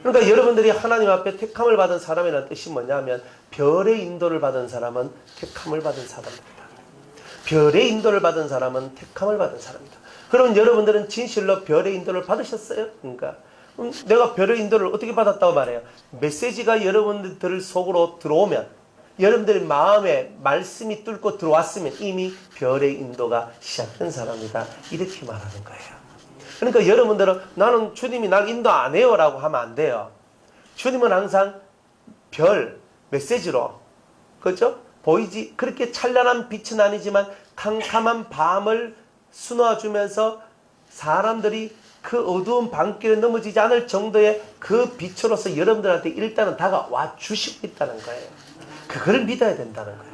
그러니까 여러분들이 하나님 앞에 택함을 받은 사람이라는 뜻이 뭐냐면 별의 인도를 받은 사람은 택함을 받은 사람들이다. 별의 인도를 받은 사람은 택함을 받은 사람이다. 그럼 여러분들은 진실로 별의 인도를 받으셨어요? 그러니까 내가 별의 인도를 어떻게 받았다고 말해요? 메시지가 여러분들 속으로 들어오면 여러분들의 마음에 말씀이 뚫고 들어왔으면 이미 별의 인도가 시작된 사람이다. 이렇게 말하는 거예요. 그러니까 여러분들은 나는 주님이 날 인도 안 해요 라고 하면 안 돼요. 주님은 항상 별, 메시지로, 그렇죠? 보이지 그렇게 찬란한 빛은 아니지만 캄캄한 밤을 수놓아주면서 사람들이 그 어두운 밤길에 넘어지지 않을 정도의 그 빛으로서 여러분들한테 일단은 다가와 주시고 있다는 거예요. 그거를 믿어야 된다는 거예요.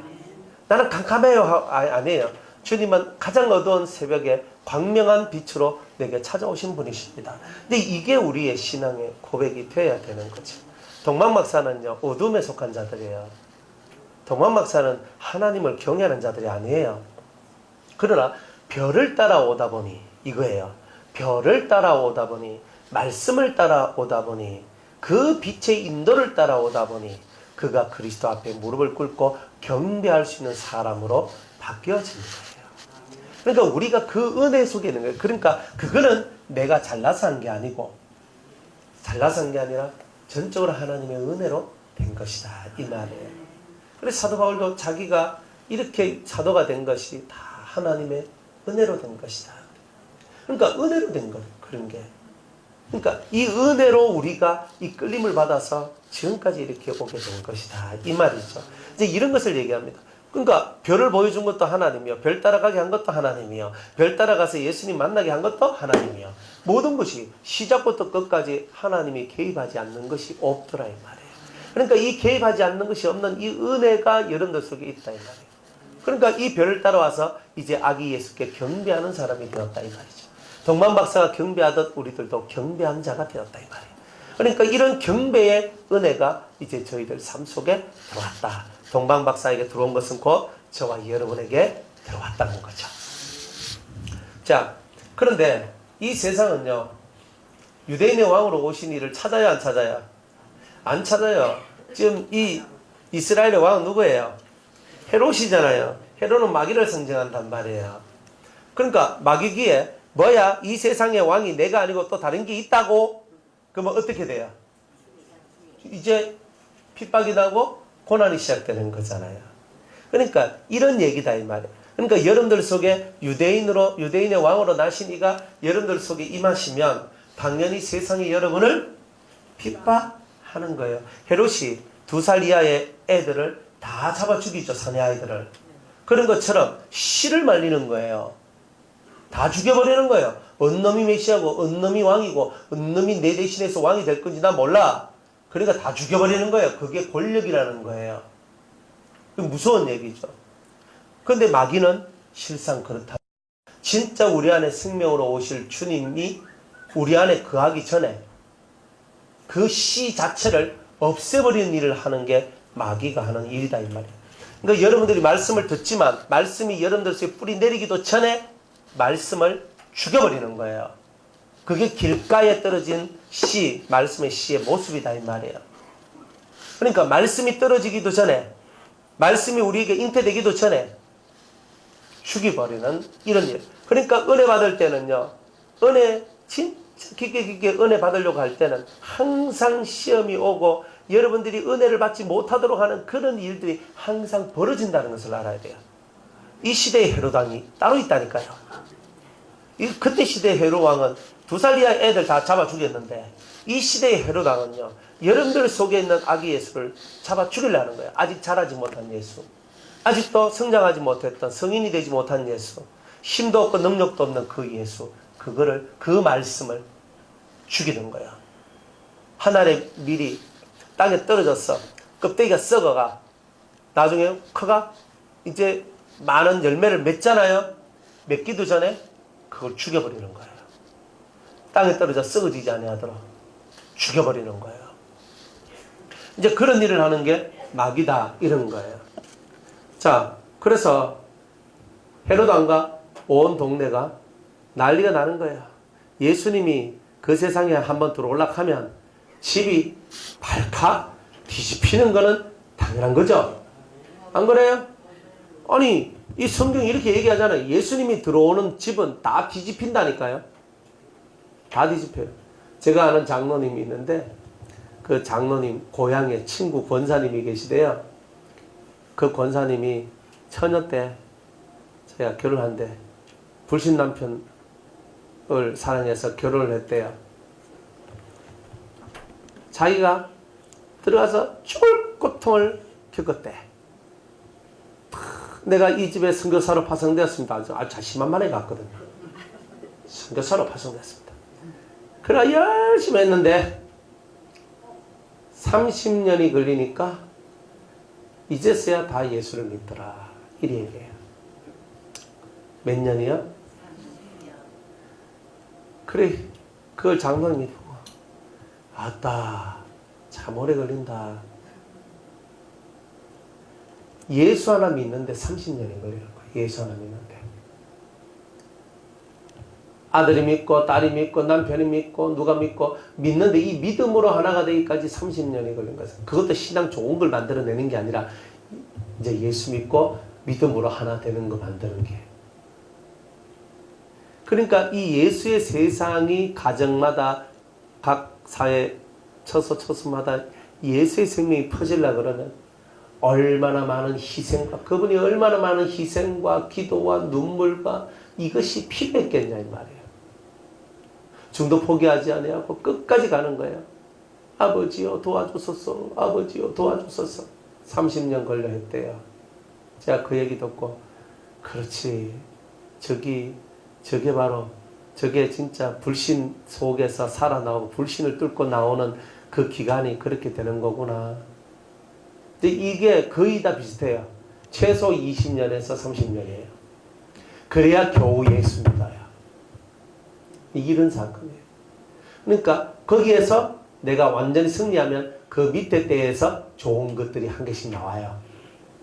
나는 캄캄해요 아니에요. 주님은 가장 어두운 새벽에 광명한 빛으로 내게 찾아오신 분이십니다. 근데 이게 우리의 신앙의 고백이 되어야 되는 거죠. 동방박사는요 어둠에 속한 자들이에요. 동방박사는 하나님을 경외하는 자들이 아니에요. 그러나 별을 따라오다 보니 이거예요. 별을 따라오다 보니 말씀을 따라오다 보니 그 빛의 인도를 따라오다 보니 그가 그리스도 앞에 무릎을 꿇고 경배할 수 있는 사람으로 바뀌어지는 거예요. 그러니까 우리가 그 은혜 속에 있는 거예요. 그러니까 그거는 내가 잘나서 한 게 아니고 잘나서 한 게 아니라 전적으로 하나님의 은혜로 된 것이다 이 말이에요. 그래서 사도 바울도 자기가 이렇게 사도가 된 것이 다 하나님의 은혜로 된 것이다. 그러니까 은혜로 된 거예요. 그런 게. 그러니까 이 은혜로 우리가 이 끌림을 받아서 지금까지 이렇게 오게 된 것이다. 이 말이죠. 이제 이런 것을 얘기합니다. 그러니까 별을 보여준 것도 하나님이요. 별 따라가게 한 것도 하나님이요. 별 따라가서 예수님 만나게 한 것도 하나님이요. 모든 것이 시작부터 끝까지 하나님이 개입하지 않는 것이 없더라 이 말이에요. 그러니까 이 개입하지 않는 것이 없는 이 은혜가 여러분들 속에 있다 이 말이에요. 그러니까 이 별을 따라와서 이제 아기 예수께 경배하는 사람이 되었다 이 말이죠. 동방박사가 경배하듯 우리들도 경배한 자가 되었다 이 말이에요. 그러니까 이런 경배의 은혜가 이제 저희들 삶 속에 들어왔다. 동방박사에게 들어온 것은 곧 저와 여러분에게 들어왔다는 거죠. 자, 그런데 이 세상은요 유대인의 왕으로 오신 이를 찾아야 안 찾아야? 안 찾아요. 지금 이 이스라엘의 왕은 누구예요? 헤롯이잖아요. 헤롯은 마귀를 상징한단 말이에요. 그러니까 마귀기에 뭐야 이 세상의 왕이 내가 아니고 또 다른 게 있다고? 그러면 어떻게 돼요? 이제 핍박이 나고 고난이 시작되는 거잖아요. 그러니까 이런 얘기다 이 말이에요. 그러니까 여러분들 속에 유대인의 왕으로 나신 이가 여러분들 속에 임하시면 당연히 세상이 여러분을 핍박하는 거예요. 헤롯이 2살 이하의 애들을 다 잡아 죽이죠. 사내 아이들을. 그런 것처럼 씨를 말리는 거예요. 다 죽여버리는 거예요. 언놈이 메시아고 언놈이 왕이고 언놈이 내 대신해서 왕이 될 건지 나 몰라. 그러니까 다 죽여버리는 거예요. 그게 권력이라는 거예요. 무서운 얘기죠. 그런데 마귀는 실상 그렇다. 진짜 우리 안에 생명으로 오실 주님이 우리 안에 거하기 전에 그 씨 자체를 없애버리는 일을 하는 게 마귀가 하는 일이다 이 말이에요. 그러니까 여러분들이 말씀을 듣지만 말씀이 여러분들 속에 뿌리 내리기도 전에 말씀을 죽여버리는 거예요. 그게 길가에 떨어진 씨, 말씀의 씨의 모습이다 이 말이에요. 그러니까 말씀이 떨어지기도 전에 말씀이 우리에게 잉태되기도 전에 죽여버리는 이런 일. 그러니까 은혜 받을 때는요. 은혜 진짜 깊게 은혜 받으려고 할 때는 항상 시험이 오고 여러분들이 은혜를 받지 못하도록 하는 그런 일들이 항상 벌어진다는 것을 알아야 돼요. 이 시대의 헤롯 왕이 따로 있다니까요. 그때 시대의 헤롯 왕은 2살 이하 애들 다 잡아 죽였는데, 이 시대의 헤롯 왕은요, 여러분들 속에 있는 아기 예수를 잡아 죽이려는 거예요. 아직 자라지 못한 예수, 아직도 성장하지 못했던, 성인이 되지 못한 예수, 힘도 없고 능력도 없는 그 예수, 그 말씀을 죽이는 거예요. 하늘의 밀이 땅에 떨어졌어. 껍데기가 썩어가 나중에 커가 이제 많은 열매를 맺잖아요. 맺기도 전에 그걸 죽여버리는 거예요. 땅에 떨어져 썩어지지 아니하도록 죽여버리는 거예요. 이제 그런 일을 하는 게 마귀다, 이런 거예요. 자, 그래서 헤롯 왕과 온 동네가 난리가 나는 거예요. 예수님이 그 세상에 한번 들어올라 하면 집이 발칵 뒤집히는 거는 당연한 거죠. 안 그래요? 아니, 이 성경이 이렇게 얘기하잖아요. 예수님이 들어오는 집은 다 뒤집힌다니까요. 다 뒤집혀요. 제가 아는 장로님이 있는데, 그 장로님 고향에 친구 권사님이 계시대요. 그 권사님이 처녀 때 제가 결혼한데 불신 남편을 사랑해서 결혼을 했대요. 자기가 들어가서 죽을 고통을 겪었대. 내가 이 집에 선교사로 파송되었습니다. 아주 자신만만해 갔거든요. 선교사로 파송되었습니다. 그래 열심히 했는데 30년이 걸리니까 이제서야 다 예수를 믿더라, 이리 얘기해요. 몇 년이요? 그래, 그걸 장로님이 보고, 아따, 참 오래 걸린다. 예수 하나 믿는데 30년이 걸리는 거예요. 예수 하나 믿는데. 아들이 믿고 딸이 믿고 남편이 믿고 누가 믿고 믿는데, 이 믿음으로 하나가 되기까지 30년이 걸린 거예요. 그것도 신앙 좋은 걸 만들어내는 게 아니라 이제 예수 믿고 믿음으로 하나 되는 거 만드는 게. 그러니까 이 예수의 세상이 가정마다 각 사회 처소마다 예수의 생명이 퍼지려고 그러면 얼마나 많은 희생과, 그분이 얼마나 많은 희생과 기도와 눈물과 이것이 필요했겠냐 이 말이에요. 중도 포기하지 아니하고 끝까지 가는 거예요. 아버지요 도와주소서, 아버지요 도와주소서. 30년 걸려 했대요. 제가 그 얘기 듣고, 그렇지, 저게 바로, 저게 진짜 불신 속에서 살아나오고 불신을 뚫고 나오는 그 기간이 그렇게 되는 거구나. 근데 이게 거의 다 비슷해요. 최소 20년에서 30년이에요. 그래야 겨우 예수 믿어요. 이런 사건이에요. 그러니까 거기에서 내가 완전히 승리하면 그 밑에 때에서 좋은 것들이 한 개씩 나와요.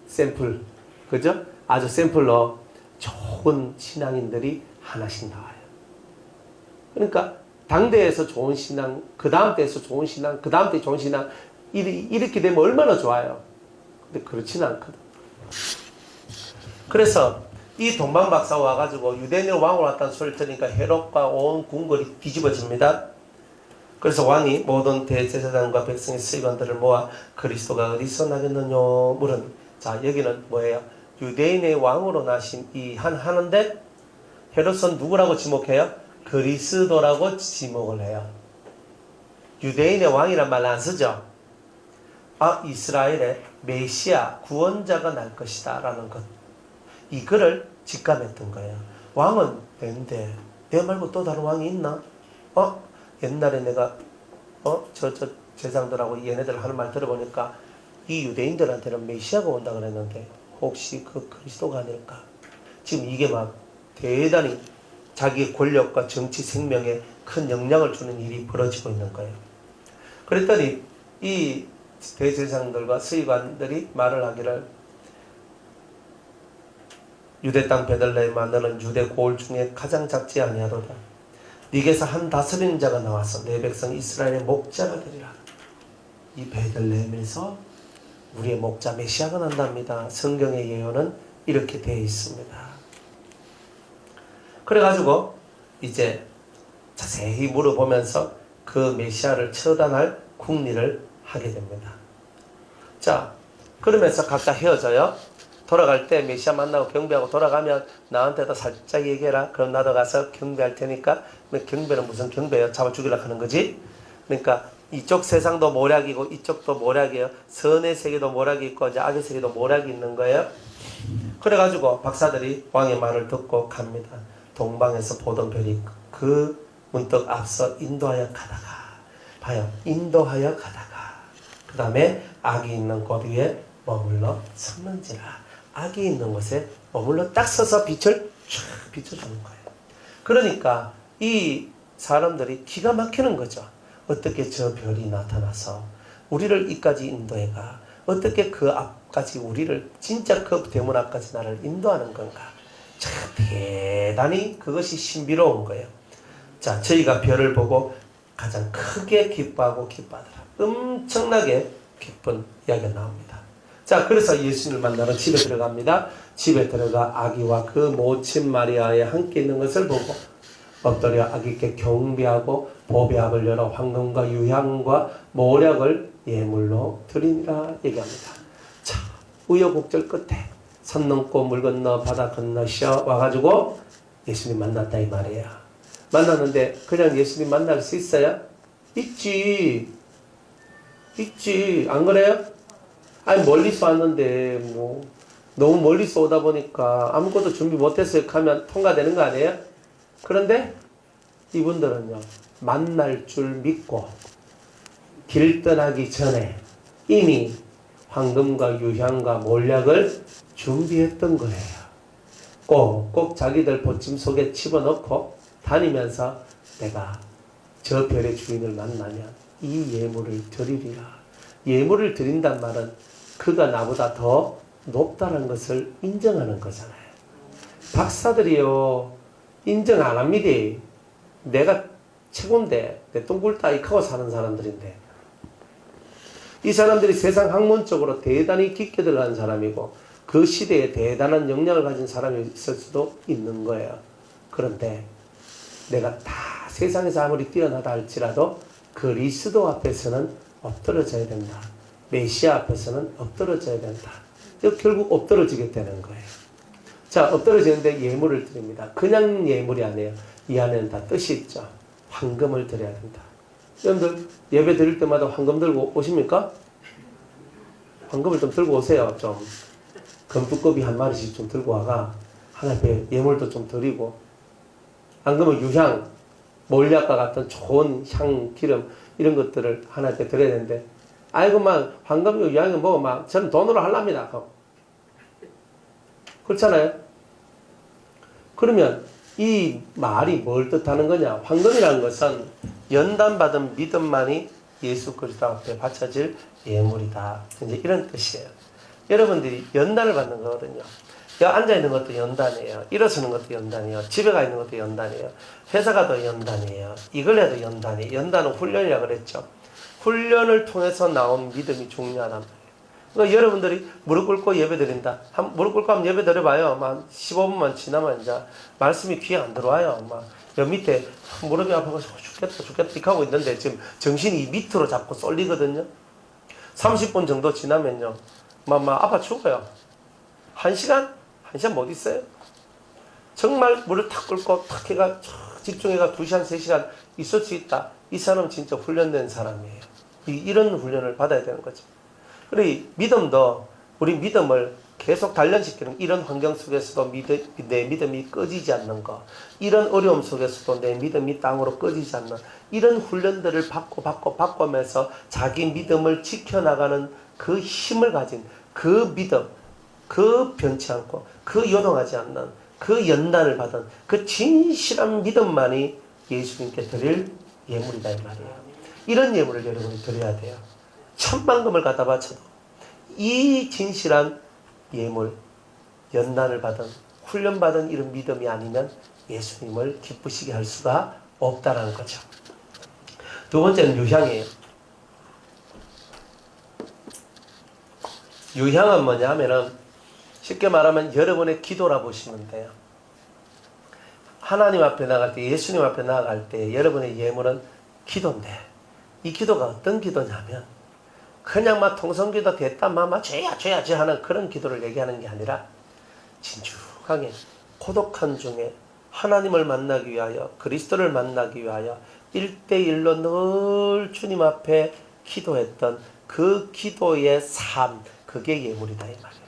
샘플, 그죠? 아주 샘플로 좋은 신앙인들이 하나씩 나와요. 그러니까 당대에서 좋은 신앙, 그 다음 때에서 좋은 신앙, 그 다음 때 좋은 신앙, 이렇게 되면 얼마나 좋아요. 근데 그렇지는 않거든. 그래서 이 동방박사 와가지고 유대인의 왕으로 왔다는 소리를 들으니까 헤롯과 온 궁궐이 뒤집어집니다. 그래서 왕이 모든 대제사장과 백성의 서기관들을 모아 그리스도가 어디서 나겠느냐 물은, 자 여기는 뭐예요? 유대인의 왕으로 나신 이 하는데 헤롯은 누구라고 지목해요? 그리스도라고 지목을 해요. 유대인의 왕이란 말 안 쓰죠. 아, 이스라엘의 메시아 구원자가 날 것이다 라는 것, 이거를 직감했던 거예요. 왕은 내인데 내 말고 또 다른 왕이 있나? 옛날에 내가 저 제상들하고 얘네들 하는 말 들어보니까 이 유대인들한테는 메시아가 온다 그랬는데 혹시 그 그리스도가 아닐까? 지금 이게 막 대단히 자기의 권력과 정치 생명에 큰 영향을 주는 일이 벌어지고 있는 거예요. 그랬더니 이 대제사장들과 서기관들이 말을 하기를, 유대 땅 베들레헴아 너는 유대 고을 중에 가장 작지 아니하도다. 네게서 한 다스리는 자가 나와서 내 백성 이스라엘의 목자가 되리라. 이 베들레헴에서 우리의 목자 메시아가 난답니다. 성경의 예언은 이렇게 되어 있습니다. 그래가지고 이제 자세히 물어보면서 그 메시아를 처단할 궁리를 하게 됩니다. 자, 그러면서 각자 헤어져요. 돌아갈 때 메시아 만나고 경배하고 돌아가면 나한테도 살짝 얘기해라. 그럼 나도 가서 경배할 테니까. 경배는 무슨 경배예요? 잡아 죽이려고 하는 거지. 그러니까 이쪽 세상도 모략이고 이쪽도 모략이에요. 선의 세계도 모략이 있고 이제 악의 세계도 모략이 있는 거예요. 그래가지고 박사들이 왕의 말을 듣고 갑니다. 동방에서 보던 별이 그 문득 앞서 인도하여 가다가 봐요. 인도하여 가다가 그 다음에 악이 있는 곳 위에 머물러 섰는지라. 악이 있는 곳에 머물러 딱 서서 빛을 쫙 비춰주는 거예요. 그러니까 이 사람들이 기가 막히는 거죠. 어떻게 저 별이 나타나서 우리를 이까지 인도해가, 어떻게 그 앞까지 우리를 진짜 그 대문 앞까지 나를 인도하는 건가. 참 대단히 그것이 신비로운 거예요. 자, 저희가 별을 보고 가장 크게 기뻐하고 기뻐하더라. 엄청나게 기쁜 이야기가 나옵니다. 자, 그래서 예수님을 만나러 집에 들어갑니다. 집에 들어가 아기와 그 모친 마리아에 함께 있는 것을 보고 엎드려 아기께 경배하고 보배압을 열어 황금과 유향과 모략을 예물로 드리니라 얘기합니다. 자, 우여곡절 끝에 선 넘고 물 건너 바다 건너셔 와가지고 예수님 만났다 이 말이에요. 만났는데 그냥 예수님 만날 수 있어요? 있지 안 그래요? 아니 멀리서 왔는데 뭐 너무 멀리서 오다 보니까 아무것도 준비 못했어요 하면 통과되는 거 아니에요? 그런데 이분들은요, 만날 줄 믿고 길 떠나기 전에 이미 황금과 유향과 몰약을 준비했던 거예요. 꼭 자기들 보침 속에 집어넣고 다니면서 내가 저 별의 주인을 만나면 이 예물을 드리리라. 예물을 드린단 말은 그가 나보다 더 높다는 것을 인정하는 거잖아요. 박사들이요, 인정 안 합니다. 내가 최고인데, 내 똥굴 따익하고 사는 사람들인데. 이 사람들이 세상 학문적으로 대단히 깊게 들어간 사람이고, 그 시대에 대단한 역량을 가진 사람이 있을 수도 있는 거예요. 그런데 내가 다 세상에서 아무리 뛰어나다 할지라도 그리스도 앞에서는 엎드러져야 된다. 메시아 앞에서는 엎드러져야 된다. 결국 엎드러지게 되는 거예요. 자, 엎드러지는데 예물을 드립니다. 그냥 예물이 아니에요. 이 안에는 다 뜻이 있죠. 황금을 드려야 된다. 여러분들 예배 드릴 때마다 황금 들고 오십니까? 황금을 좀 들고 오세요. 좀 금두꺼비 한 마리씩 좀 들고 와가 하나님께 예물도 좀 드리고, 안 그러면 유향, 몰약과 같은 좋은 향, 기름 이런 것들을 하나님께 드려야 되는데, 아이고 막 황금 유향이 뭐 막 저는 돈으로 하랍니다. 그렇잖아요. 그러면 이 말이 뭘 뜻하는 거냐? 황금이라는 것은 연단받은 믿음만이 예수 그리스도 앞에 바쳐질 예물이다. 이제 이런 뜻이에요. 여러분들이 연단을 받는 거거든요. 앉아있는 것도 연단이에요. 일어서는 것도 연단이에요. 집에 가 있는 것도 연단이에요. 회사 가도 연단이에요. 이걸 해도 연단이에요. 연단은 훈련이라고 그랬죠. 훈련을 통해서 나온 믿음이 중요하단 말이에요. 그러니까 여러분들이 무릎 꿇고 예배 드린다. 무릎 꿇고 한번 예배 드려봐요. 막 15분만 지나면 이제 말씀이 귀에 안 들어와요. 막 여 밑에 무릎이 아파서 죽겠다 이렇게 하고 있는데 지금 정신이 밑으로 자꾸 쏠리거든요. 30분 정도 지나면요. 막 아파 죽어요. 1시간 못 있어요. 정말 물을 탁 끓고 탁 해가 집중해가 2시간 3시간 있을 수 있다. 이 사람은 진짜 훈련된 사람이에요. 이런 훈련을 받아야 되는 거죠. 그리고 믿음도 우리 믿음을 계속 단련시키는, 이런 환경 속에서도 내 믿음이 꺼지지 않는 거, 이런 어려움 속에서도 내 믿음이 땅으로 꺼지지 않는 이런 훈련들을 바꾸면서 자기 믿음을 지켜나가는 그 힘을 가진 그 믿음, 그 변치 않고 그 요동하지 않는 그 연단을 받은 그 진실한 믿음만이 예수님께 드릴 예물이다 이 말이에요. 이런 예물을 여러분이 드려야 돼요. 천만금을 갖다 바쳐도 이 진실한 예물, 연단을 받은 훈련받은 이런 믿음이 아니면 예수님을 기쁘시게 할 수가 없다라는 거죠. 두 번째는 유향이에요. 유향은 뭐냐 하면은 쉽게 말하면 여러분의 기도라 보시면 돼요. 하나님 앞에 나갈 때, 예수님 앞에 나갈 때 여러분의 예물은 기도인데, 이 기도가 어떤 기도냐면 그냥 막 통성기도 됐다 마마 죄야 하는 그런 기도를 얘기하는 게 아니라 진중하게 고독한 중에 하나님을 만나기 위하여 그리스도를 만나기 위하여 1대1로 늘 주님 앞에 기도했던 그 기도의 삶, 그게 예물이다 이 말이에요.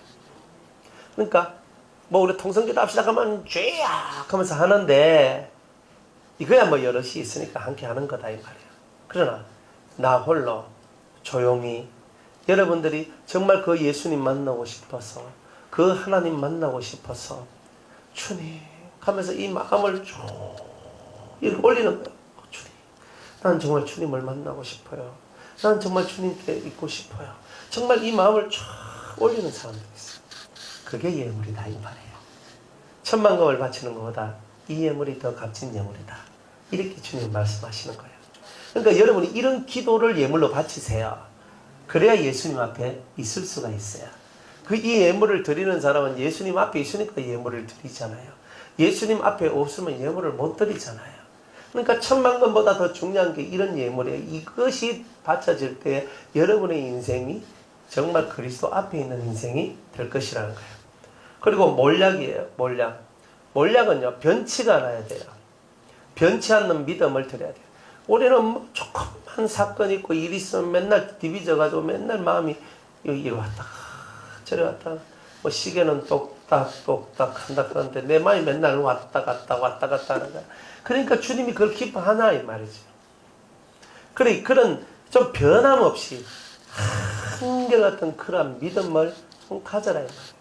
그러니까 뭐 우리 통성기도 합시다 하면 죄야 하면서 하는데 이거야 뭐 여럿이 있으니까 함께 하는 거다 이 말이에요. 그러나 나 홀로 조용히 여러분들이 정말 그 예수님 만나고 싶어서 그 하나님 만나고 싶어서 주님 하면서 이 마음을 쭉 이렇게 올리는 거예요. 주님, 난 정말 주님을 만나고 싶어요. 난 정말 주님께 있고 싶어요. 정말 이 마음을 쭉 올리는 사람들이 있어요. 그게 예물이다 이 말이에요. 천만금을 바치는 것보다 이 예물이 더 값진 예물이다. 이렇게 주님 말씀하시는 거예요. 그러니까 여러분이 이런 기도를 예물로 바치세요. 그래야 예수님 앞에 있을 수가 있어요. 그 이 예물을 드리는 사람은 예수님 앞에 있으니까 예물을 드리잖아요. 예수님 앞에 없으면 예물을 못 드리잖아요. 그러니까 천만금보다 더 중요한 게 이런 예물이에요. 이것이 바쳐질 때 여러분의 인생이 정말 그리스도 앞에 있는 인생이 될 것이라는 거예요. 그리고 몰약이에요. 몰약은요, 변치가 않아야 돼요. 변치 않는 믿음을 드려야 돼요. 우리는 뭐 조금만 사건 있고 일 있으면 맨날 디비져가지고 맨날 마음이 여기 왔다가 저리 왔다가 뭐 시계는 똑딱똑딱 한다 그러는데 내 마음이 맨날 왔다 갔다 하는 거야. 그러니까 주님이 그걸 기뻐하나 이 말이죠. 그런 좀 변함없이 한결같은 그런 믿음을 좀 가져라 이 말이에요.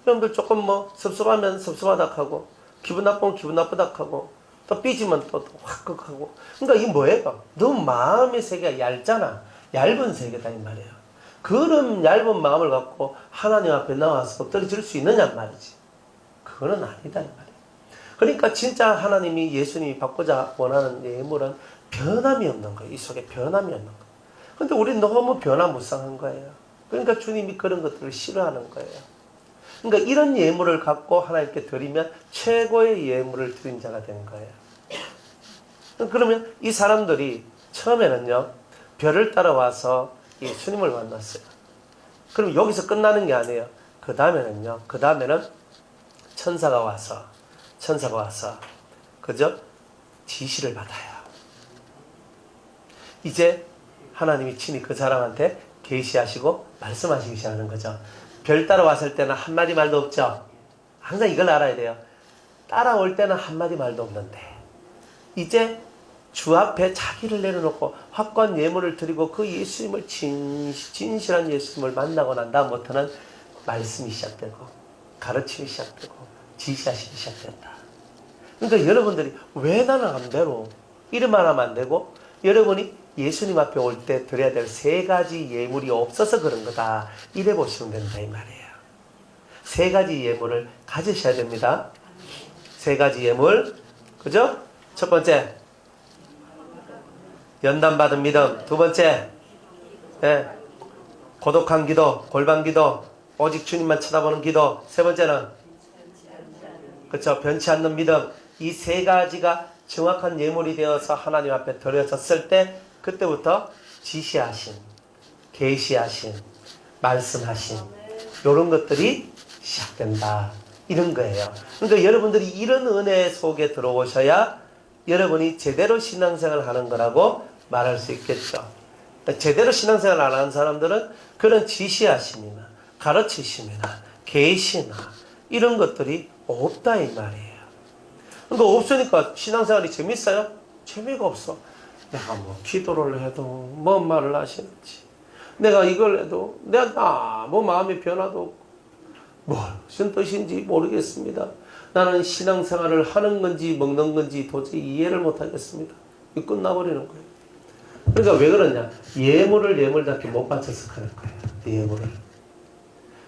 여러분들 조금 뭐 섭섭하면 섭섭하다 하고 기분 나쁘면 기분 나쁘다 하고 또 삐지면 또 확 하고. 그러니까 이게 뭐예요? 너무 마음의 세계가 얇잖아. 얇은 세계다 이 말이에요. 그런 얇은 마음을 갖고 하나님 앞에 나와서 엎드려질 수 있느냐 말이지. 그거는 아니다 이 말이에요. 그러니까 진짜 하나님이 예수님이 받고자 원하는 예물은 변함이 없는 거예요. 이 속에 변함이 없는 거예요. 근데 우리는 너무 변화무쌍한 거예요. 그러니까 주님이 그런 것들을 싫어하는 거예요. 그러니까 이런 예물을 갖고 하나님께 드리면 최고의 예물을 드린 자가 되는 거예요. 그러면 이 사람들이 처음에는요, 별을 따라와서 예수님을 만났어요. 그럼 여기서 끝나는 게 아니에요. 그 다음에는 천사가 와서, 그죠? 지시를 받아요. 이제 하나님이 친히 그 사람한테 계시하시고 말씀하시기 시작하는 거죠. 별 따라왔을 때는 한마디 말도 없죠. 항상 이걸 알아야 돼요. 따라올 때는 한마디 말도 없는데 이제 주 앞에 자기를 내려놓고 확고한 예물을 드리고 그 예수님을 진실한 예수님을 만나고 난 다음부터는 말씀이 시작되고 가르침이 시작되고 지시하시기 시작된다. 그러니까 여러분들이 왜 나는 안 되고 이름만 하면 안 되고 여러분이 예수님 앞에 올 때 드려야 될 세 가지 예물이 없어서 그런 거다. 이래 보시면 된다 이 말이에요. 세 가지 예물을 가지셔야 됩니다. 세 가지 예물. 그죠? 첫 번째, 연단받은 믿음. 두 번째, 고독한 기도, 골방 기도, 오직 주님만 쳐다보는 기도. 세 번째는, 그렇죠, 변치 않는 믿음. 이 세 가지가 정확한 예물이 되어서 하나님 앞에 드려졌을 때 그때부터 지시하신, 계시하신, 말씀하신 이런 것들이 시작된다. 이런 거예요. 그러니까 여러분들이 이런 은혜 속에 들어오셔야 여러분이 제대로 신앙생활을 하는 거라고 말할 수 있겠죠. 제대로 신앙생활을 안 하는 사람들은 그런 지시하심이나 가르치심이나 계시나 이런 것들이 없다 이 말이에요. 그러니까 없으니까 신앙생활이 재밌어요? 재미가 없어. 내가 뭐 기도를 해도 뭔 말을 하시는지, 내가 이걸 해도 내가 아무 마음의 변화도 없고 무슨 뜻인지 모르겠습니다. 나는 신앙생활을 하는 건지 먹는 건지 도저히 이해를 못하겠습니다. 이거 끝나버리는 거예요. 그러니까 왜 그러냐? 예물답게 못 바쳐서 그럴 거예요. 예물을.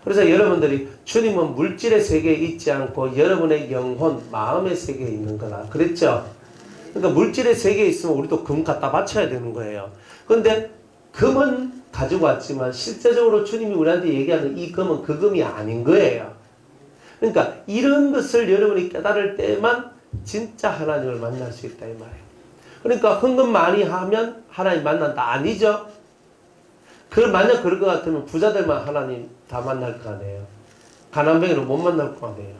그래서 여러분들이 주님은 물질의 세계에 있지 않고 여러분의 영혼, 마음의 세계에 있는 거다. 그랬죠? 그러니까 물질의 세계에 있으면 우리도 금 갖다 바쳐야 되는 거예요. 그런데 금은 가지고 왔지만 실제적으로 주님이 우리한테 얘기하는 이 금은 그 금이 아닌 거예요. 그러니까 이런 것을 여러분이 깨달을 때만 진짜 하나님을 만날 수 있다 이 말이에요. 그러니까 헌금 많이 하면 하나님 만난다 아니죠. 만약 그럴 것 같으면 부자들만 하나님 다 만날 거 아니에요. 가난뱅이는 못 만날 거 아니에요.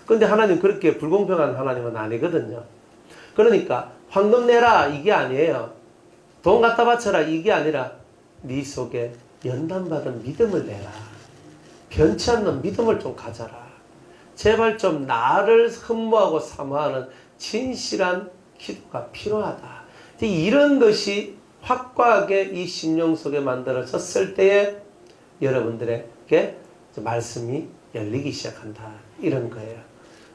근데 하나님 그렇게 불공평한 하나님은 아니거든요. 그러니까 황금 내라 이게 아니에요. 돈 갖다 바쳐라 이게 아니라 네 속에 연단받은 믿음을 내라. 변치 않는 믿음을 좀 가져라. 제발 좀 나를 흠모하고 사모하는 진실한 기도가 필요하다. 이런 것이 확고하게 이 심령 속에 만들어졌을 때에 여러분들에게 말씀이 열리기 시작한다. 이런 거예요.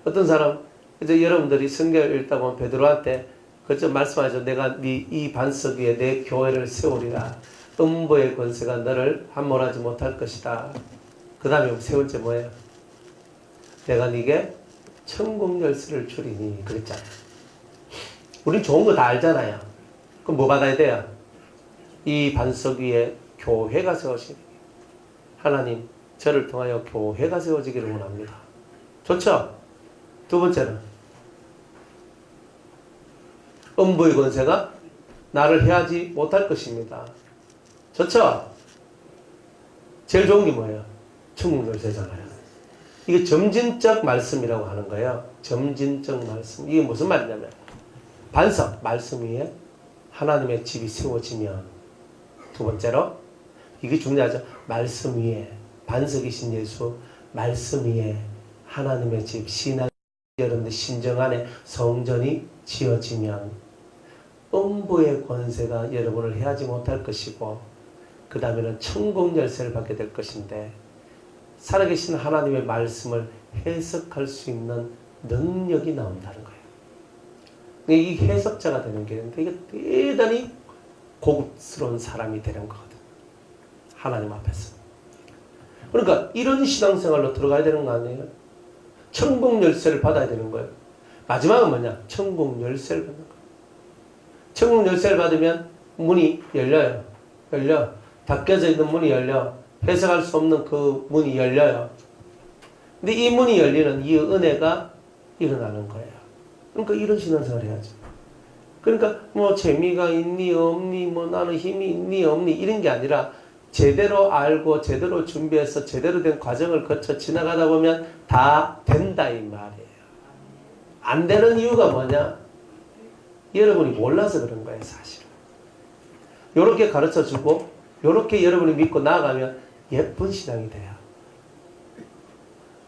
어떤 사람, 이제 여러분들이 성경을 읽다 보면 베드로한테 그저 말씀하죠. 내가 이 반석 위에 내 교회를 세우리라. 음보의 권세가 너를 함몰하지 못할 것이다. 그 다음에 세울째 뭐예요? 내가 네게 천국 열쇠를 주리니 그랬잖아요. 우린 좋은 거 다 알잖아요. 그럼 뭐 받아야 돼요? 이 반석 위에 교회가 세워지기. 하나님 저를 통하여 교회가 세워지기를 원합니다. 좋죠? 두 번째는 음부의 권세가 나를 해하지 못할 것입니다. 좋죠? 제일 좋은 게 뭐예요? 천국 열쇠잖아요. 이게 점진적 말씀이라고 하는 거예요. 점진적 말씀. 이게 무슨 말이냐면 반석, 말씀 위에 하나님의 집이 세워지면 두 번째로 이게 중요하죠. 말씀 위에 반석이신 예수 말씀 위에 하나님의 집 신앙 여러분들 심정 안에 성전이 지어지면 음부의 권세가 여러분을 해하지 못할 것이고 그 다음에는 천국 열쇠를 받게 될 것인데 살아계신 하나님의 말씀을 해석할 수 있는 능력이 나온다는 거예요. 이 해석자가 되는 게 이게 대단히 고급스러운 사람이 되는 거거든. 하나님 앞에서. 그러니까 이런 신앙생활로 들어가야 되는 거 아니에요? 천국 열쇠를 받아야 되는 거예요. 마지막은 뭐냐? 천국 열쇠를 받는 거예요. 천국 열쇠를 받으면 문이 열려요. 열려. 닫혀져 있는 문이 열려. 해석할 수 없는 그 문이 열려요. 근데 이 문이 열리는 이 은혜가 일어나는 거예요. 그러니까 이런 신앙생활 해야죠. 그러니까 뭐 재미가 있니 없니 뭐 나는 힘이 있니 없니 이런 게 아니라 제대로 알고 제대로 준비해서 제대로 된 과정을 거쳐 지나가다 보면 다 된다 이 말이에요. 안 되는 이유가 뭐냐? 여러분이 몰라서 그런 거예요 사실은. 요렇게 가르쳐주고 요렇게 여러분이 믿고 나아가면 예쁜 신앙이 돼요.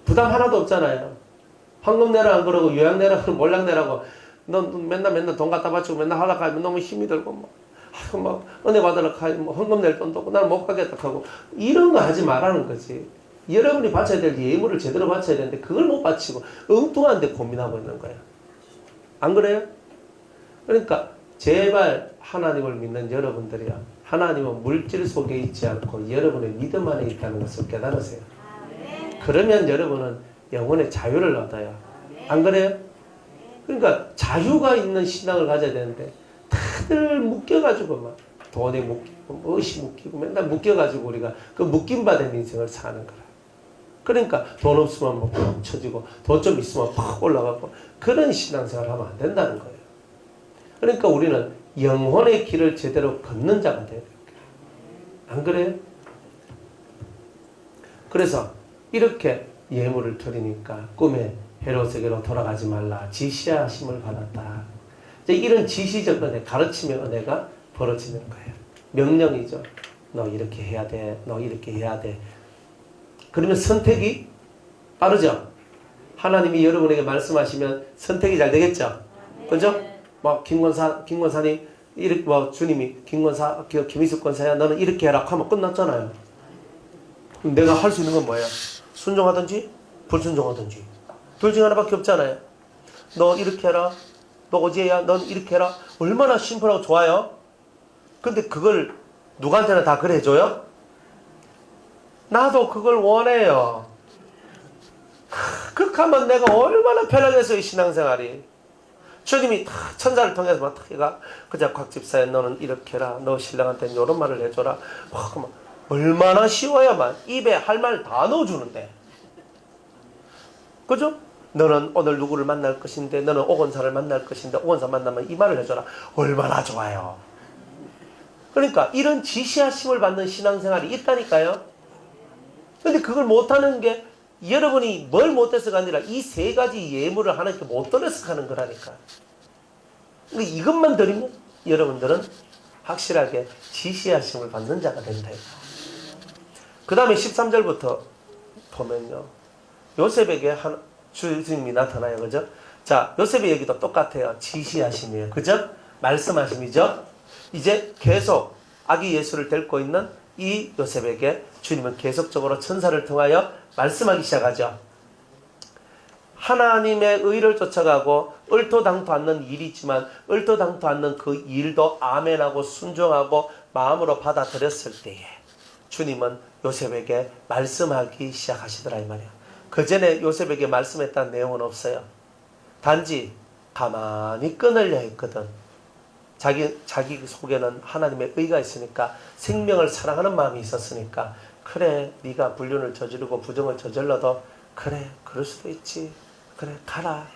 부담 하나도 없잖아요. 황금 내라 안 그러고 요양 내라 몰락 내라고 넌 맨날 돈 갖다 바치고 맨날 하라 가면 너무 힘이 들고 막 은혜 받으러 가면 뭐 헌금 낼 돈도 없고 나는 못 가겠다 하고 이런 거 하지 말라는 거지. 여러분이 바쳐야 될 예물을 제대로 바쳐야 되는데 그걸 못 바치고 엉뚱한 데 고민하고 있는 거예요. 안 그래요? 그러니까 제발 하나님을 믿는 여러분들이야. 하나님은 물질 속에 있지 않고 여러분의 믿음 안에 있다는 것을 깨달으세요. 그러면 여러분은 영혼의 자유를 얻어요. 안 그래요? 그러니까 자유가 있는 신앙을 가져야 되는데 다들 묶여가지고 막 돈에 묶이고 무엇이 묶이고 맨날 묶여가지고 우리가 그 묶임받은 인생을 사는 거라. 그러니까 돈 없으면 뭐 푹 쳐지고 돈 좀 있으면 팍 올라가고 그런 신앙생활을 하면 안 된다는 거예요. 그러니까 우리는 영혼의 길을 제대로 걷는 자가 돼야 돼요. 안 그래요? 그래서 이렇게 예물을 드리니까 꿈에 헤롯에게로 돌아가지 말라 지시하심을 받았다. 이제 이런 지시적 은혜, 가르침의 은혜가 벌어지는 거예요. 명령이죠. 너 이렇게 해야 돼. 너 이렇게 해야 돼. 그러면 선택이 빠르죠. 하나님이 여러분에게 말씀하시면 선택이 잘 되겠죠. 그죠? 뭐 김권사님 이렇게 뭐 주님이 김희숙 권사야 너는 이렇게 해라 하면 끝났잖아요. 그럼 내가 할 수 있는 건 뭐예요? 순종하든지 불순종하든지 둘 중 하나밖에 없잖아요. 너 이렇게 해라. 너 어제야. 넌 이렇게 해라. 얼마나 심플하고 좋아요. 근데 그걸 누구한테나 다 그래 해줘요? 나도 그걸 원해요. 그렇게 하면 내가 얼마나 편하겠어요 이 신앙생활이. 주님이 다 천사를 통해서 막 해가 그자 곽 집사야 너는 이렇게 해라. 너 신랑한테는 이런 말을 해줘라. 막 얼마나 쉬워야만 입에 할 말 다 넣어주는데. 그죠? 너는 오늘 누구를 만날 것인데 너는 오건사를 만날 것인데 오건사 만나면 이 말을 해줘라. 얼마나 좋아요. 그러니까 이런 지시하심을 받는 신앙생활이 있다니까요. 근데 그걸 못하는 게 여러분이 뭘 못해서가 아니라 이 세 가지 예물을 하나님께 못 드려서 하는 거라니까. 그러니까 이것만 드리면 여러분들은 확실하게 지시하심을 받는 자가 된다. 그 다음에 13절부터 보면요, 요셉에게 주님이 나타나요. 그죠? 자, 요셉의 얘기도 똑같아요. 지시하심이에요. 그죠? 말씀하심이죠. 이제 계속 아기 예수를 데리고 있는 이 요셉에게 주님은 계속적으로 천사를 통하여 말씀하기 시작하죠. 하나님의 의를 쫓아가고 얼토당토 않는 일이지만 얼토당토 않는 그 일도 아멘하고 순종하고 마음으로 받아들였을 때에 주님은 요셉에게 말씀하기 시작하시더라 이 말이에요. 그 전에 요셉에게 말씀했다는 내용은 없어요. 단지 가만히 끊으려 했거든. 자기 속에는 하나님의 의가 있으니까, 생명을 사랑하는 마음이 있었으니까, 그래 네가 불륜을 저지르고 부정을 저질러도 그래 그럴 수도 있지, 그래 가라,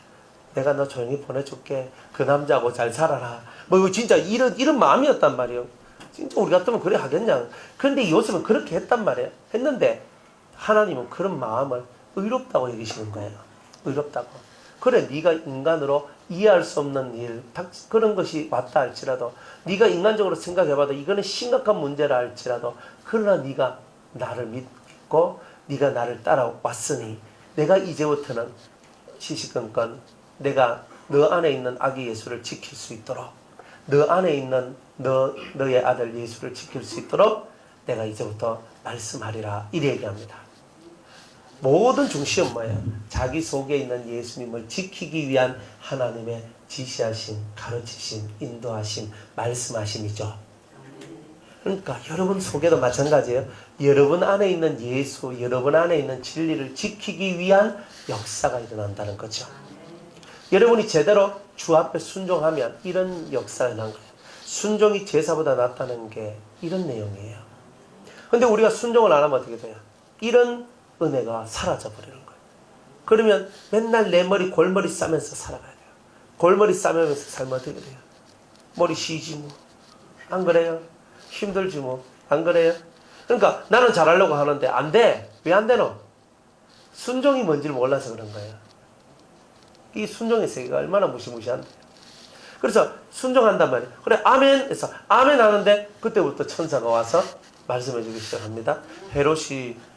내가 너 조용히 보내줄게, 그 남자하고 잘 살아라, 뭐 이거 진짜 이런 마음이었단 말이에요. 진짜 우리 같으면 그래 하겠냐. 그런데 요셉은 그렇게 했단 말이에요. 했는데 하나님은 그런 마음을 의롭다고 여기시는 거예요. 의롭다고. 그래 네가 인간으로 이해할 수 없는 일, 그런 것이 왔다 할지라도, 네가 인간적으로 생각해봐도 이거는 심각한 문제라 할지라도, 그러나 네가 나를 믿고 네가 나를 따라왔으니 내가 이제부터는 시시건건 내가 너 안에 있는 아기 예수를 지킬 수 있도록, 너 안에 있는 너의 아들 예수를 지킬 수 있도록 내가 이제부터 말씀하리라, 이래 얘기합니다. 모든 중심은 뭐예요? 자기 속에 있는 예수님을 지키기 위한 하나님의 지시하심, 가르치심, 인도하심, 말씀하심이죠. 그러니까 여러분 속에도 마찬가지예요. 여러분 안에 있는 예수, 여러분 안에 있는 진리를 지키기 위한 역사가 일어난다는 거죠. 여러분이 제대로 주 앞에 순종하면 이런 역사가 일어난 거예요. 순종이 제사보다 낫다는 게 이런 내용이에요. 근데 우리가 순종을 안 하면 어떻게 돼요? 이런 은혜가 사라져버리는 거예요. 그러면 맨날 내 머리 골머리 싸면서 살아가야 돼요. 골머리 싸면서 살면 어떻게 돼요? 머리 쉬지 뭐. 안 그래요? 힘들지 뭐. 안 그래요? 그러니까 나는 잘하려고 하는데 안 돼. 왜 안 되노? 순종이 뭔지를 몰라서 그런 거예요. 이 순종의 세계가 얼마나 무시무시한데. 그래서 순종한단 말이에요. 그래 아멘 해서 아멘 하는데 그때부터 천사가 와서 말씀해 주기 시작합니다. 헤롯이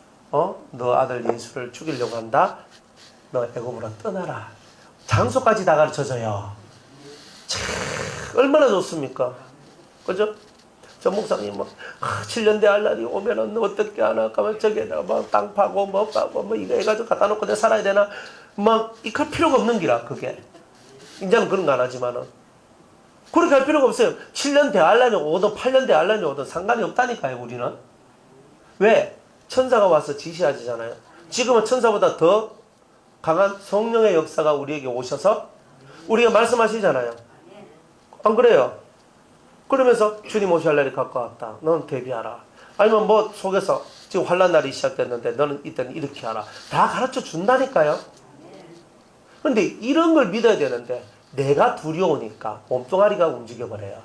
너 아들 예수를 죽이려고 한다. 너 애굽으로 떠나라. 장소까지 다 가르쳐줘요. 참 얼마나 좋습니까? 그죠? 저 목사님 7년 대할 날이 오면은 어떻게 하나 가면 저기에다가 뭐 땅 파고 뭐 이거 해가지고 갖다 놓고 내가 살아야 되나? 막 이럴 필요가 없는 기라 그게. 이제는 그런 거 안 하지만은 그렇게 할 필요가 없어요. 7년 대할 날이 오든 8년 대할 날이 오든 상관이 없다니까요. 우리는. 왜? 천사가 와서 지시하잖아요. 지금은 천사보다 더 강한 성령의 역사가 우리에게 오셔서 우리가 말씀하시잖아요. 안 그래요? 그러면서 주님 오실 날이 가까웠다. 너는 대비하라. 아니면 뭐 속에서 지금 환난 날이 시작됐는데 너는 이때는 이렇게 하라. 다 가르쳐 준다니까요. 그런데 이런 걸 믿어야 되는데 내가 두려우니까 몸뚱아리가 움직여버려요.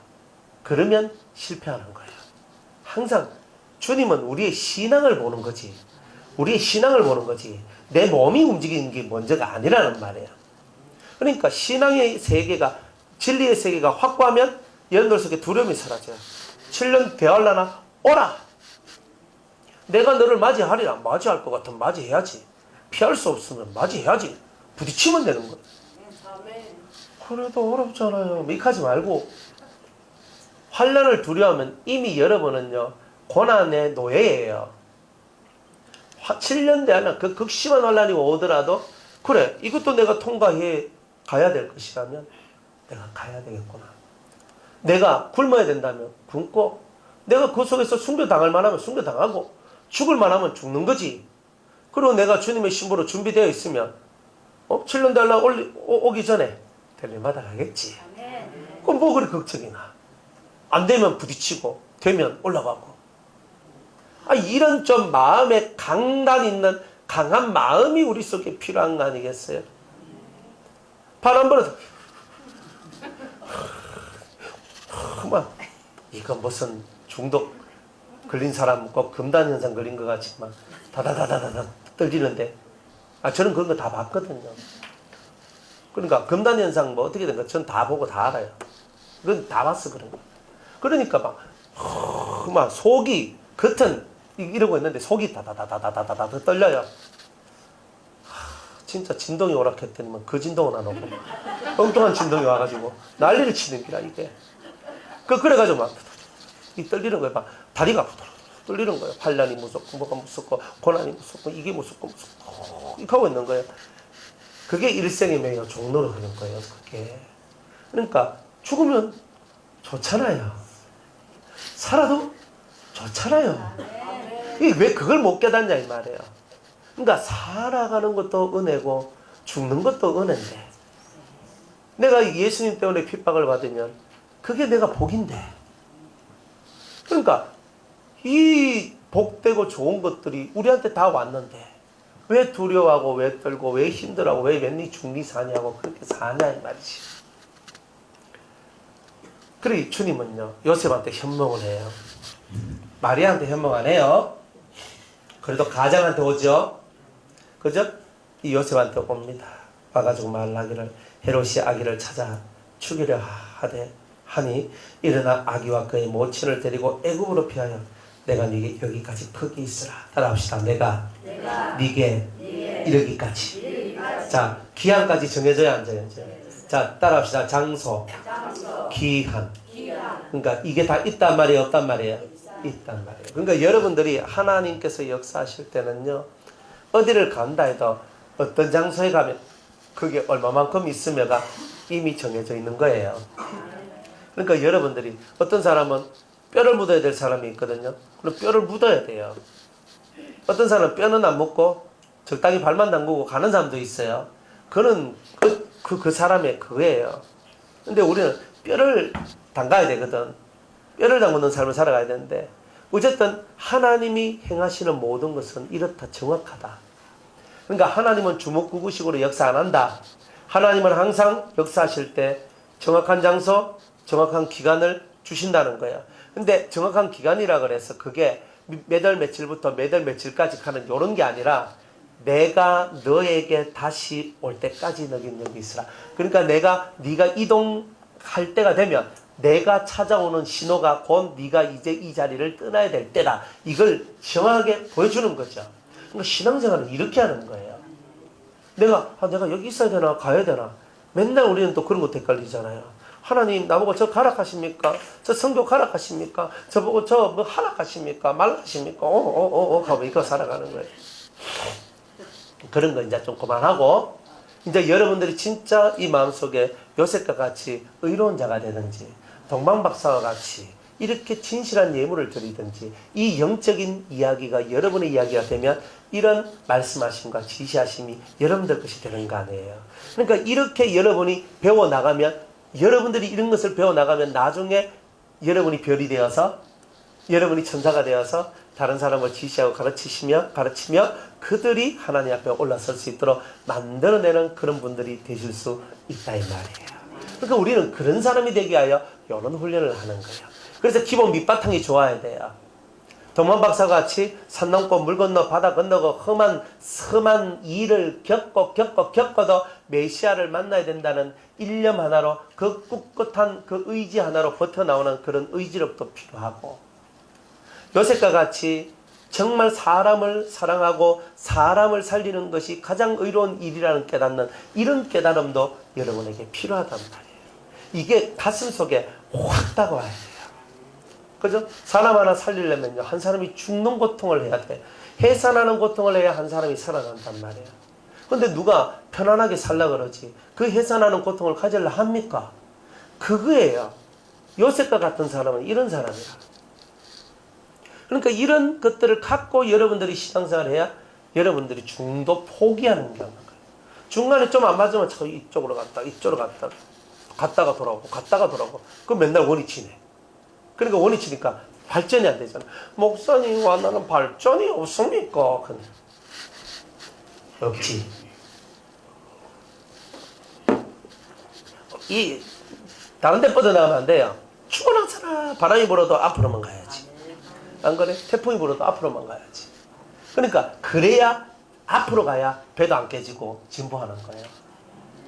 그러면 실패하는 거예요. 항상 주님은 우리의 신앙을 보는 거지. 우리의 신앙을 보는 거지. 내 몸이 움직이는 게 먼저가 아니라는 말이에요. 그러니까 신앙의 세계가, 진리의 세계가 확고하면 여러분들 속에 두려움이 사라져요. 7년 대할라나 오라. 내가 너를 맞이하리라. 맞이할 것 같으면 맞이해야지. 피할 수 없으면 맞이해야지. 부딪히면 되는 거예요. 그래도 어렵잖아요. 미카지 말고. 환난을 두려워하면 이미 여러분은요 고난의 노예예요. 7년 대하나 그 극심한 환난이 오더라도 그래 이것도 내가 통과해 가야 될 것이라면 내가 가야 되겠구나. 내가 굶어야 된다면 굶고, 내가 그 속에서 순교당할 만하면 순교당하고, 죽을 만하면 죽는 거지. 그리고 내가 주님의 신부로 준비되어 있으면 7년 달라 오기 전에 데려받아 가겠지. 그럼 뭐 그리 걱정이 나. 안 되면 부딪히고 되면 올라가고. 이런 좀 마음에 강단 있는 강한 마음이 우리 속에 필요한 거 아니겠어요? 바람 불어도 이건 무슨 중독 걸린 사람 꼭 금단 현상 걸린 것 같이 막 다다다다다다 떨리는데 저는 그런 거 다 봤거든요. 그러니까 금단 현상 뭐 어떻게 된 거 전 다 보고 다 알아요. 그건 다 봤어 그런 거. 그러니까 막 속이 겉은 이러고 있는데 속이 다다다다다다다 떨려요. 진짜 진동이 오락했더니만 그 진동은 안 오고 엉뚱한 진동이 와가지고 난리를 치는 기라 이게. 그래가지고 막 이 떨리는 거예요. 막 다리가 떨리는 거예요. 환란이 무섭고 뭐가 무섭고 고난이 무섭고 이게 무섭고 이렇게 하고 있는 거예요. 그게 일생의 매여 종로로 하는 거예요. 그게. 그러니까 죽으면 좋잖아요. 살아도 좋잖아요. 왜 그걸 못 깨닫냐 이 말이에요. 그러니까 살아가는 것도 은혜고 죽는 것도 은혜인데 내가 예수님 때문에 핍박을 받으면 그게 내가 복인데 그러니까 이 복되고 좋은 것들이 우리한테 다 왔는데 왜 두려워하고 왜 떨고 왜 힘들어하고 왜 왠니 죽니 사냐고 그렇게 사냐 이 말이지. 그래 주님은요 요셉한테 현몽을 해요. 마리아한테 현몽 안 해요. 그래도 가장한테 오죠. 그죠? 이 요셉한테 옵니다. 와가지고 말하기를 헤롯이 아기를 찾아 죽이려 하니 일어나 아기와 그의 모친을 데리고 애굽으로 피하여 내가 네게 여기까지 거기 있으라. 따라합시다. 내가 네게 이르기까지. 자 기한까지 정해져야 안 정해져요. 자 따라합시다. 장소, 기한. 그러니까 이게 다 있단 말이에요, 없단 말이에요? 있단 말이에요. 그러니까 여러분들이 하나님께서 역사하실 때는요 어디를 간다 해도 어떤 장소에 가면 그게 얼마만큼 있으며가 이미 정해져 있는 거예요. 그러니까 여러분들이 어떤 사람은 뼈를 묻어야 될 사람이 있거든요. 그럼 뼈를 묻어야 돼요. 어떤 사람은 뼈는 안 묻고 적당히 발만 담그고 가는 사람도 있어요. 그는 그 사람의 그거예요. 근데 우리는 뼈를 담가야 되거든. 뼈를 담그는 삶을 살아가야 되는데 어쨌든 하나님이 행하시는 모든 것은 이렇다 정확하다. 그러니까 하나님은 주먹구구식으로 역사 안 한다. 하나님은 항상 역사하실 때 정확한 장소, 정확한 기간을 주신다는 거예요. 근데 정확한 기간이라 그래서 그게 몇 월 며칠부터 몇 월 며칠까지 가는 이런 게 아니라 내가 너에게 다시 올 때까지 너긴 여기 있으라. 그러니까 네가 이동할 때가 되면 내가 찾아오는 신호가 곧 네가 이제 이 자리를 떠나야 될 때다. 이걸 정확하게 보여주는 거죠. 그러니까 신앙생활은 이렇게 하는 거예요. 내가 여기 있어야 되나 가야 되나 맨날 우리는 또 그런 것도 헷갈리잖아요. 하나님 나보고 저 가락하십니까? 저 성교 가락하십니까? 저보고 저 뭐 하락하십니까? 말락하십니까? 하고 이거 살아가는 거예요. 그런 거 이제 좀 그만하고 이제 여러분들이 진짜 이 마음속에 요셉과 같이 의로운 자가 되든지 동방박사와 같이 이렇게 진실한 예물을 드리든지 이 영적인 이야기가 여러분의 이야기가 되면 이런 말씀하심과 지시하심이 여러분들 것이 되는 거 아니에요. 그러니까 이렇게 여러분이 배워나가면 여러분들이 이런 것을 배워나가면 나중에 여러분이 별이 되어서 여러분이 천사가 되어서 다른 사람을 지시하고 가르치며 그들이 하나님 앞에 올라설 수 있도록 만들어내는 그런 분들이 되실 수 있다 이 말이에요. 그러니까 우리는 그런 사람이 되기 위하여 이런 훈련을 하는 거예요. 그래서 기본 밑바탕이 좋아야 돼요. 동방박사 같이 산 넘고 물 건너 바다 건너고 험한 일을 겪어도 메시아를 만나야 된다는 일념 하나로 그 꿋꿋한 그 의지 하나로 버텨나오는 그런 의지력도 필요하고 요셉과 같이 정말 사람을 사랑하고 사람을 살리는 것이 가장 의로운 일이라는 깨닫는 이런 깨달음도 여러분에게 필요하단 말이에요. 이게 가슴 속에 확 다가와야 돼요. 그죠? 사람 하나 살리려면요 한 사람이 죽는 고통을 해야 돼. 해산하는 고통을 해야 한 사람이 살아난단 말이에요. 근데 누가 편안하게 살라 그러지 그 해산하는 고통을 가지려 합니까? 그거예요. 요셉과 같은 사람은 이런 사람이야. 그러니까 이런 것들을 갖고 여러분들이 신앙생활을 해야 여러분들이 중도 포기하는 게 없는 거예요. 중간에 좀 안 맞으면 자꾸 이쪽으로 갔다가 돌아오고 그럼 맨날 원위치네. 그러니까 원위치니까 발전이 안 되잖아. 목사님 와 나는 발전이 없습니까? 없지. 다른 데 뻗어나가면 안 돼요. 죽어나잖아. 바람이 불어도 앞으로만 가야지. 안 그래? 태풍이 불어도 앞으로만 가야지. 그러니까 그래야 앞으로 가야 배도 안 깨지고 진보하는 거예요.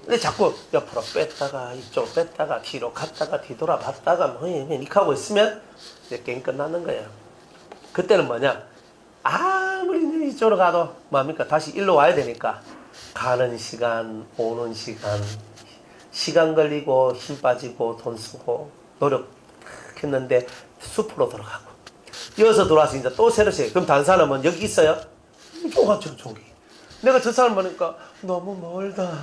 근데 자꾸 옆으로 뺐다가 이쪽으로 뺐다가 뒤로 갔다가 뒤돌아봤다가 뭐 이렇게 하고 있으면 이제 게임 끝나는 거예요. 그때는 뭐냐? 아무리 이쪽으로 가도 뭡니까? 다시 일로 와야 되니까 가는 시간, 오는 시간 걸리고 힘 빠지고 돈 쓰고 노력했는데 숲으로 들어가고 이어서 돌아와서 이제 또 새로 시작. 그럼 다른 사람은 여기 있어요? 저기. 내가 저 사람 보니까 너무 멀다.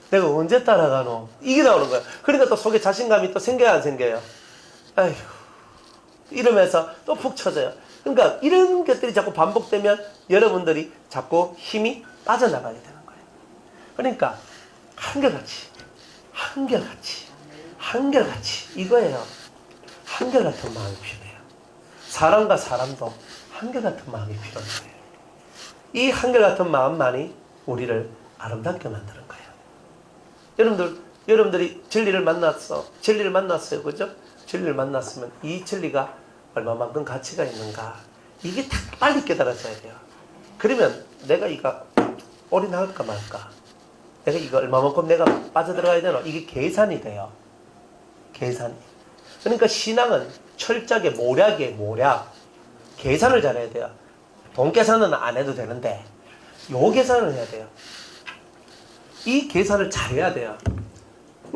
내가 언제 따라가노? 이게 나오는 거야. 그러니까 또 속에 자신감이 또 생겨야 안 생겨요? 아휴. 이러면서 또 푹 쳐져요. 그러니까 이런 것들이 자꾸 반복되면 여러분들이 자꾸 힘이 빠져나가게 되는 거예요. 그러니까 한결같이 이거예요. 한결같은 마음이 필요해요. 사람과 사람도 한결같은 마음이 필요해요. 이 한결같은 마음만이 우리를 아름답게 만드는 거예요. 여러분들이 진리를 만났어요. 그죠? 진리를 만났으면 이 진리가 얼마만큼 가치가 있는가. 이게 딱 빨리 깨달아져야 돼요. 그러면 내가 이거 올인할까 말까. 내가 이거 얼마만큼 내가 빠져들어가야 되나. 이게 계산이 돼요. 계산이. 그러니까 신앙은 철저하게 모략. 계산을 잘해야 돼요. 돈 계산은 안 해도 되는데 요 계산을 해야 돼요. 이 계산을 잘해야 돼요.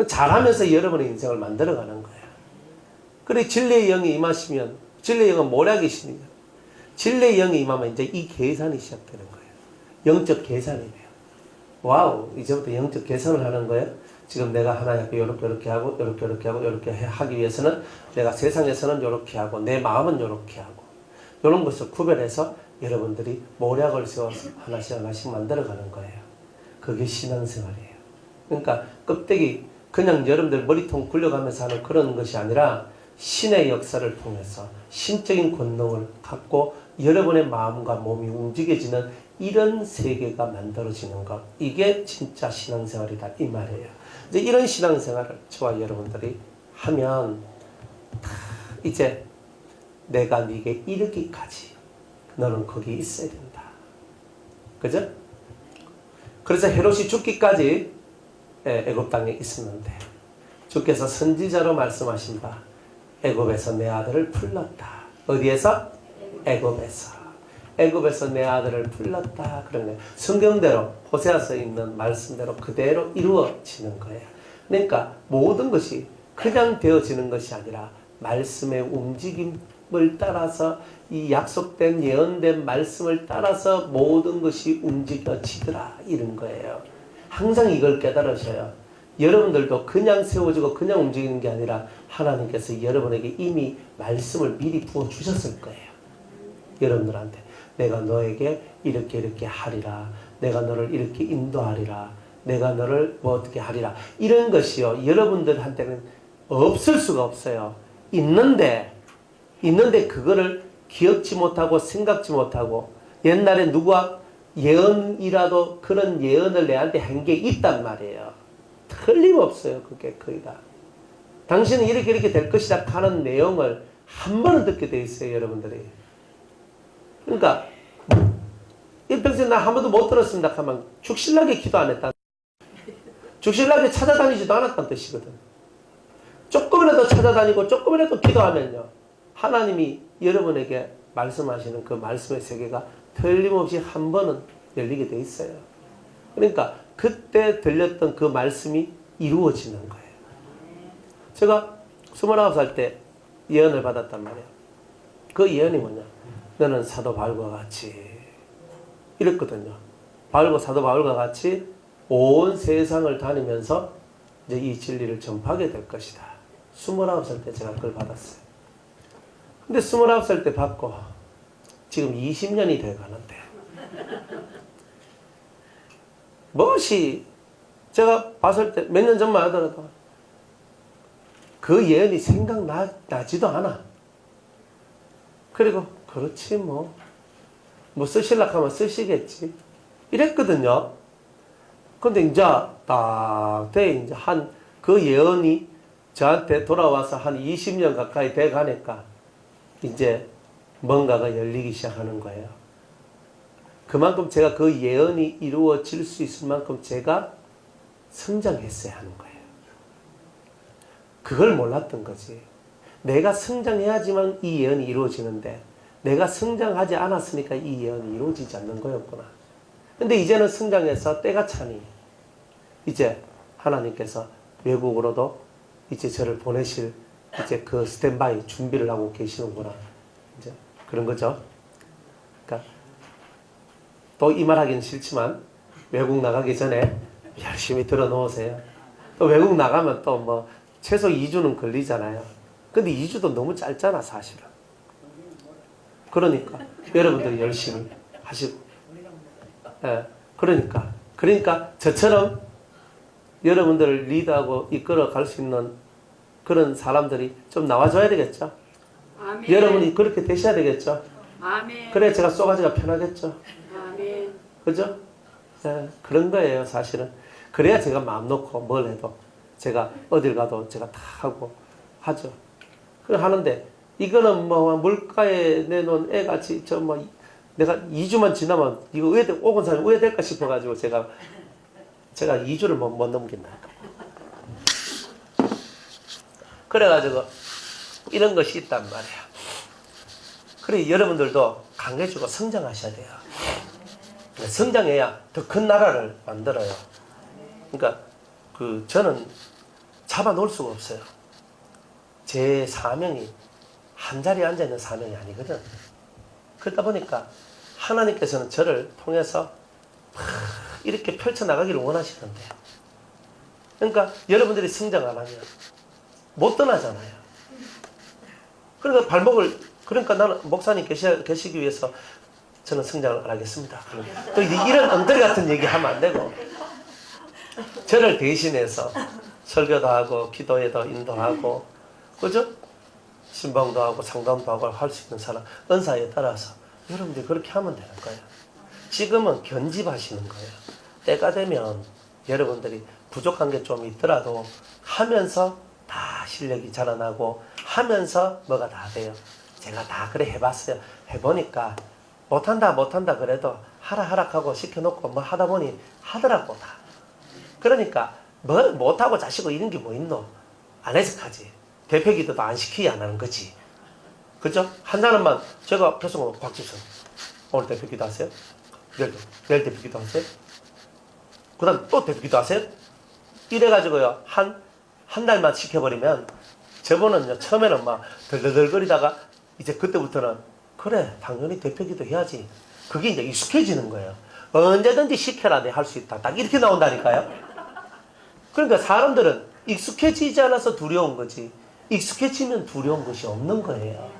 잘하면서 여러분의 인생을 만들어가는 거예요. 그래 진리의 영이 임하시면 진리의 영은 모략의 신이에요. 진리의 영이 임하면 이제 이 계산이 시작되는 거예요. 영적 계산이 돼요. 와우, 이제부터 영적 계산을 하는 거예요. 지금 내가 하나님 앞에 이렇게 하고 이렇게 하기 위해서는 내가 세상에서는 이렇게 하고 내 마음은 이렇게 하고 이런 것을 구별해서 여러분들이 모략을 세워서 하나씩 만들어가는 거예요. 그게 신앙생활이에요. 그러니까 껍데기 그냥 여러분들 머리통 굴려가면서 하는 그런 것이 아니라 신의 역사를 통해서 신적인 권능을 갖고 여러분의 마음과 몸이 움직여지는 이런 세계가 만들어지는 것. 이게 진짜 신앙생활이다 이 말이에요. 이제 이런 신앙생활을 저와 여러분들이 하면 이제 내가 네게 이르기까지 너는 거기 있어야 된다. 그죠? 그래서 헤롯이 죽기까지 애굽 땅에 있었는데 주께서 선지자로 말씀하신 바 애굽에서 내 아들을 불렀다. 어디에서? 애굽에서 내 아들을 불렀다. 그런 거예요. 성경대로 호세아서에 있는 말씀대로 그대로 이루어지는 거예요. 그러니까 모든 것이 그냥 되어지는 것이 아니라 말씀의 움직임을 따라서 이 약속된 예언된 말씀을 따라서 모든 것이 움직여지더라 이런 거예요. 항상 이걸 깨달으셔요. 여러분들도 그냥 세워지고 그냥 움직이는 게 아니라 하나님께서 여러분에게 이미 말씀을 미리 부어주셨을 거예요. 여러분들한테 내가 너에게 이렇게 하리라. 내가 너를 이렇게 인도하리라. 내가 너를 뭐 어떻게 하리라. 이런 것이요. 여러분들한테는 없을 수가 없어요. 있는데 그거를 기억지 못하고 생각지 못하고 옛날에 누가 예언이라도 그런 예언을 내한테 한 게 있단 말이에요. 틀림없어요. 그게 거의 다. 당신은 이렇게 될 것이다 하는 내용을 한 번은 듣게 돼 있어요. 여러분들이. 그러니까 일평생 나 한 번도 못 들었습니다 하면 죽실나게 기도 안 했다. 죽실나게 찾아다니지도 않았다는 뜻이거든. 조금이라도 찾아다니고 조금이라도 기도하면요. 하나님이 여러분에게 말씀하시는 그 말씀의 세계가 틀림없이 한 번은 열리게 돼 있어요. 그러니까 그때 들렸던 그 말씀이 이루어지는 거예요. 제가 29살 때 예언을 받았단 말이에요. 그 예언이 뭐냐? 너는 사도 바울과 같이 이랬거든요. 사도 바울과 같이 온 세상을 다니면서 이제 이 진리를 전파하게 될 것이다. 29살 때 제가 그걸 받았어요. 근데 29살 때 받고 지금 20년이 돼 가는데 무엇이 제가 봤을 때 몇 년 전만 하더라도 그 예언이 생각나지도 않아. 그리고 그렇지 뭐 쓰실라 하면 쓰시겠지 이랬거든요. 근데 이제 딱 돼 이제 그 예언이 저한테 돌아와서 한 20년 가까이 돼 가니까 이제 뭔가가 열리기 시작하는 거예요. 그만큼 제가 그 예언이 이루어질 수 있을 만큼 제가 성장했어야 하는 거예요. 그걸 몰랐던 거지. 내가 성장해야지만 이 예언이 이루어지는데 내가 성장하지 않았으니까 이 예언이 이루어지지 않는 거였구나. 근데 이제는 성장해서 때가 차니 이제 하나님께서 외국으로도 이제 저를 보내실 이제 그 스탠바이 준비를 하고 계시는구나. 이제 그런 거죠. 그러니까 또 이 말하기는 싫지만 외국 나가기 전에 열심히 들어놓으세요. 또 외국 나가면 또 뭐 최소 2주는 걸리잖아요. 근데 2주도 너무 짧잖아 사실은. 그러니까 여러분들이 열심히 하시고, 예, 그러니까 저처럼 여러분들을 리드하고 이끌어 갈 수 있는 그런 사람들이 좀 나와줘야 되겠죠. 아멘. 여러분이 그렇게 되셔야 되겠죠. 아멘. 그래 제가 쏘가지가 편하겠죠. 아멘. 그죠? 예, 그런 거예요 사실은. 그래야 제가 마음 놓고 뭘 해도 제가 어딜 가도 제가 다 하고 하죠. 그래 하는데 이거는 뭐 물가에 내놓은 애같이 저 뭐 내가 2주만 지나면 이거 오건 사람이 후회될까 싶어가지고 제가 2주를 못 넘긴다. 그래가지고 이런 것이 있단 말이야. 그래 여러분들도 강해지고 성장하셔야 돼요. 성장해야 더 큰 나라를 만들어요. 그러니까 저는 잡아놓을 수가 없어요. 제 사명이 한 자리에 앉아있는 사명이 아니거든. 그러다 보니까 하나님께서는 저를 통해서 이렇게 펼쳐나가기를 원하시는데, 그러니까 여러분들이 성장 안 하면 못 떠나잖아요. 그러니까 나는 목사님 계시기 위해서 저는 성장을 안 하겠습니다. 또 이런 엉터리 같은 얘기 하면 안 되고, 저를 대신해서 설교도 하고 기도에도 인도하고 그죠? 신방도 하고 상담도 하고 할 수 있는 사람 은사에 따라서 여러분들이 그렇게 하면 되는 거예요. 지금은 견집하시는 거예요. 때가 되면 여러분들이 부족한 게 좀 있더라도 하면서 다 실력이 자라나고 하면서 뭐가 다 돼요. 제가 다 그래 해봤어요. 해보니까 못한다 그래도 하락하고 시켜놓고 뭐 하다 보니 하더라고 다. 그러니까 뭘 못하고 자시고 이런 게 뭐 있노? 안 해석하지. 대표기도도 안 시키게 안 하는 거지. 그죠? 한 사람만 제가 계속 곽집선 오늘 대표기도 하세요? 내일 대표기도 하세요? 그 다음 또 대표기도 하세요? 이래가지고요 한 달만 시켜버리면 저분은 처음에는 막 덜덜덜거리다가 이제 그때부터는 그래 당연히 대표기도 해야지. 그게 이제 익숙해지는 거예요. 언제든지 시켜라 내 할 수 있다. 딱 이렇게 나온다니까요. 그러니까 사람들은 익숙해지지 않아서 두려운 거지 익숙해지면 두려운 것이 없는 거예요.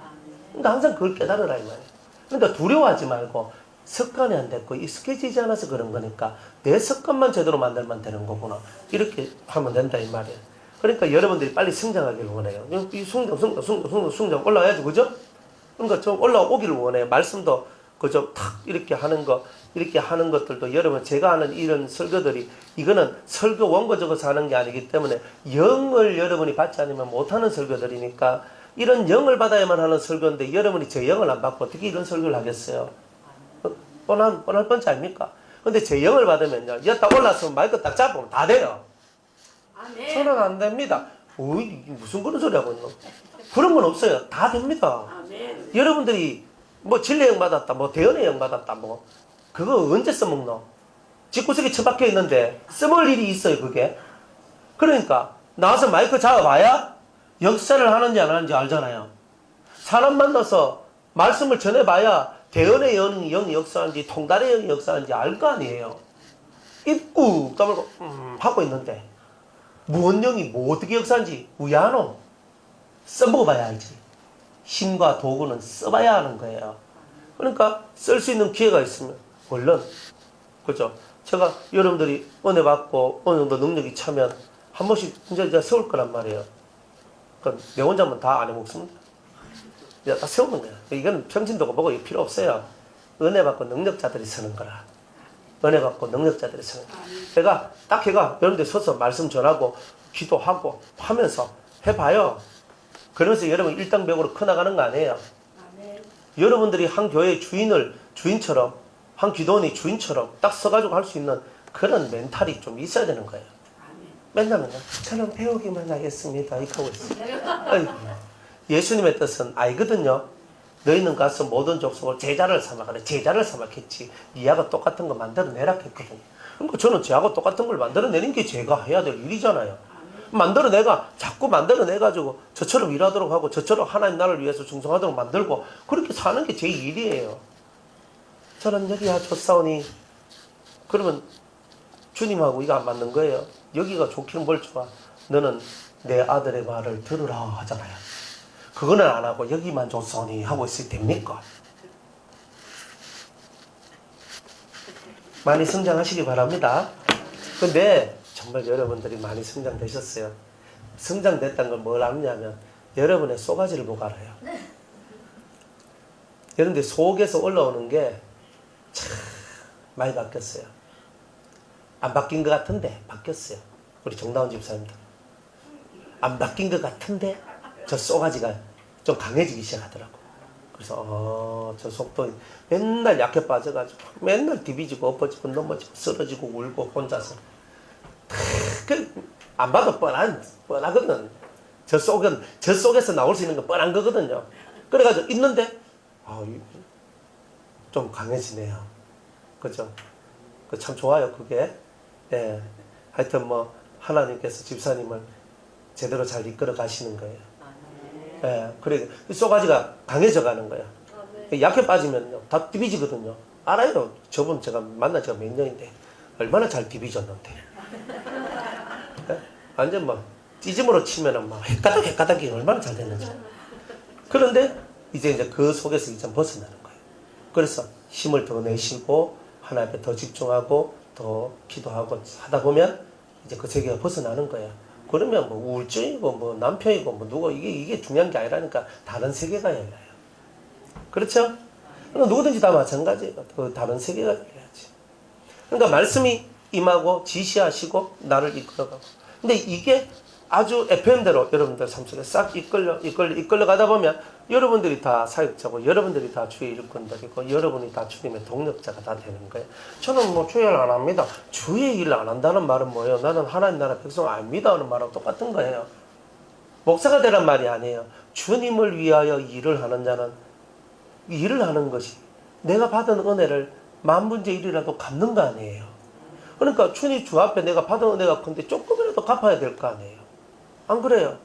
그러니까 항상 그걸 깨달으라 이 말이에요. 그러니까 두려워하지 말고 습관이 안 됐고 익숙해지지 않아서 그런 거니까 내 습관만 제대로 만들면 되는 거구나. 이렇게 하면 된다 이 말이에요. 그러니까 여러분들이 빨리 성장하기를 원해요. 이 성장 올라가야지 그죠? 그러니까 좀 올라오기를 원해요. 말씀도 그저 탁 이렇게 하는 것들도 여러분 제가 하는 이런 설교들이 이거는 설교 원고적으로 하는 게 아니기 때문에 영을 여러분이 받지 않으면 못하는 설교들이니까 이런 영을 받아야만 하는 설교인데 여러분이 제 영을 안 받고 어떻게 이런 설교를 하겠어요? 뻔할 뻔치 아닙니까? 근데 제 영을 받으면요 딱 올라서 마이크 딱 잡으면 다 돼요. 저는 안 됩니다. 무슨 그런 소리 하고 있노? 그런 건 없어요. 다 됩니다. 여러분들이 뭐 진리의 영 받았다 뭐 대언의 영 받았다 뭐 그거 언제 써먹노? 집구석에 처박혀 있는데 써먹을 일이 있어요 그게. 그러니까 나와서 마이크 잡아봐야 역사를 하는지 안 하는지 알잖아요. 사람 만나서 말씀을 전해봐야 대언의 영이 역사하는지 통달의 영이 역사하는지 알 거 아니에요. 입구 다물고 하고 있는데 무언 영이 뭐 어떻게 역사하는지 우야노? 써먹어봐야 알지. 힘과 도구는 써봐야 하는 거예요. 그러니까 쓸 수 있는 기회가 있으면 얼른 그죠? 제가 여러분들이 은혜 받고 어느 정도 능력이 차면 한 번씩 이제 세울 거란 말이에요. 그러니까 내 혼자만 다 안 해먹습니다. 이제 다 세우는 거야. 이건 평신도가 뭐고 필요 없어요. 은혜 받고 능력자들이 쓰는 거라. 은혜 받고 능력자들이 쓰는 거라. 제가 딱 여러분들 서서 말씀 전하고 기도하고 하면서 해봐요. 그러면서 여러분 일당백으로 커나가는 거 아니에요. 여러분들이 한 교회의 주인처럼, 한 기도원의 주인처럼 딱 서가지고 할 수 있는 그런 멘탈이 좀 있어야 되는 거예요. 맨날 저는 배우기만 하겠습니다. 이렇게 하고 있어요. 예수님의 뜻은 알거든요. 너희는 가서 모든 족속을 제자를 삼아가래. 제자를 삼았겠지. 니하고 똑같은 거 만들어내라 했거든요. 그러니까 저는 쟤하고 똑같은 걸 만들어내는 게 제가 해야 될 일이잖아요. 자꾸 만들어내가지고 저처럼 일하도록 하고 저처럼 하나님 나라를 위해서 충성하도록 만들고 그렇게 사는 게 제 일이에요. 저는 여기야 좋사오니 그러면 주님하고 이거 안 맞는 거예요. 여기가 좋기는 뭘 좋아. 너는 내 아들의 말을 들으라 하잖아요. 그거는 안 하고 여기만 좋사오니 하고 있을 됩니까? 많이 성장하시기 바랍니다. 근데 정말 여러분들이 많이 성장되셨어요. 성장됐다는 걸 뭘 아느냐면 여러분의 쏘가지를 보고 알아요. 여러분들 속에서 올라오는 게 참 많이 바뀌었어요. 안 바뀐 것 같은데 바뀌었어요. 우리 정다운 집사님도 안 바뀐 것 같은데 저 쏘가지가 좀 강해지기 시작하더라고. 그래서 저 속도 맨날 약해 빠져가지고 맨날 뒤비지고 엎어지고 넘어지고 쓰러지고 울고 혼자서 안 봐도 뻔하거든. 저 속에서 나올 수 있는 건 뻔한 거거든요. 그래가지고 있는데 좀 강해지네요. 그죠? 참 좋아요, 그게. 예. 하여튼 뭐, 하나님께서 집사님을 제대로 잘 이끌어 가시는 거예요. 예. 그래, 쏘가지가 강해져 가는 거야. 약해 빠지면요, 다 디비지거든요. 알아요. 저분 제가 만난 지가 몇 년인데, 얼마나 잘 디비졌는데. 예? 완전 막, 찌짐으로 치면은 막, 헷가닥이 얼마나 잘 됐는지. 그런데, 이제 그 속에서 이제 벗어나는 거예요. 그래서 힘을 더 내쉬고 하나님께 더 집중하고 더 기도하고 하다 보면 이제 그 세계가 벗어나는 거예요. 그러면 뭐 우울증이고 뭐 남편이고 뭐 누구 이게 중요한 게 아니라니까 다른 세계가 열려요. 그렇죠? 그러니까 누구든지 다 마찬가지예요. 그 다른 세계가 열려야지. 그러니까 말씀이 임하고 지시하시고 나를 이끌어가고. 근데 이게 아주 FM대로 여러분들 삶 속에 싹 이끌려 가다 보면 여러분들이 다 사역자고 여러분들이 다 주의 일꾼들이고 여러분이 다 주님의 동력자가 다 되는 거예요. 저는 뭐 주의 일 안 합니다. 주의 일 안 한다는 말은 뭐예요? 나는 하나님 나라 백성 아닙니다 하는 말하고 똑같은 거예요. 목사가 되란 말이 아니에요. 주님을 위하여 일을 하는 자는 일을 하는 것이 내가 받은 은혜를 만분의 1이라도 갚는 거 아니에요. 그러니까 주님 주 앞에 내가 받은 은혜가 큰데 조금이라도 갚아야 될 거 아니에요. 안 그래요?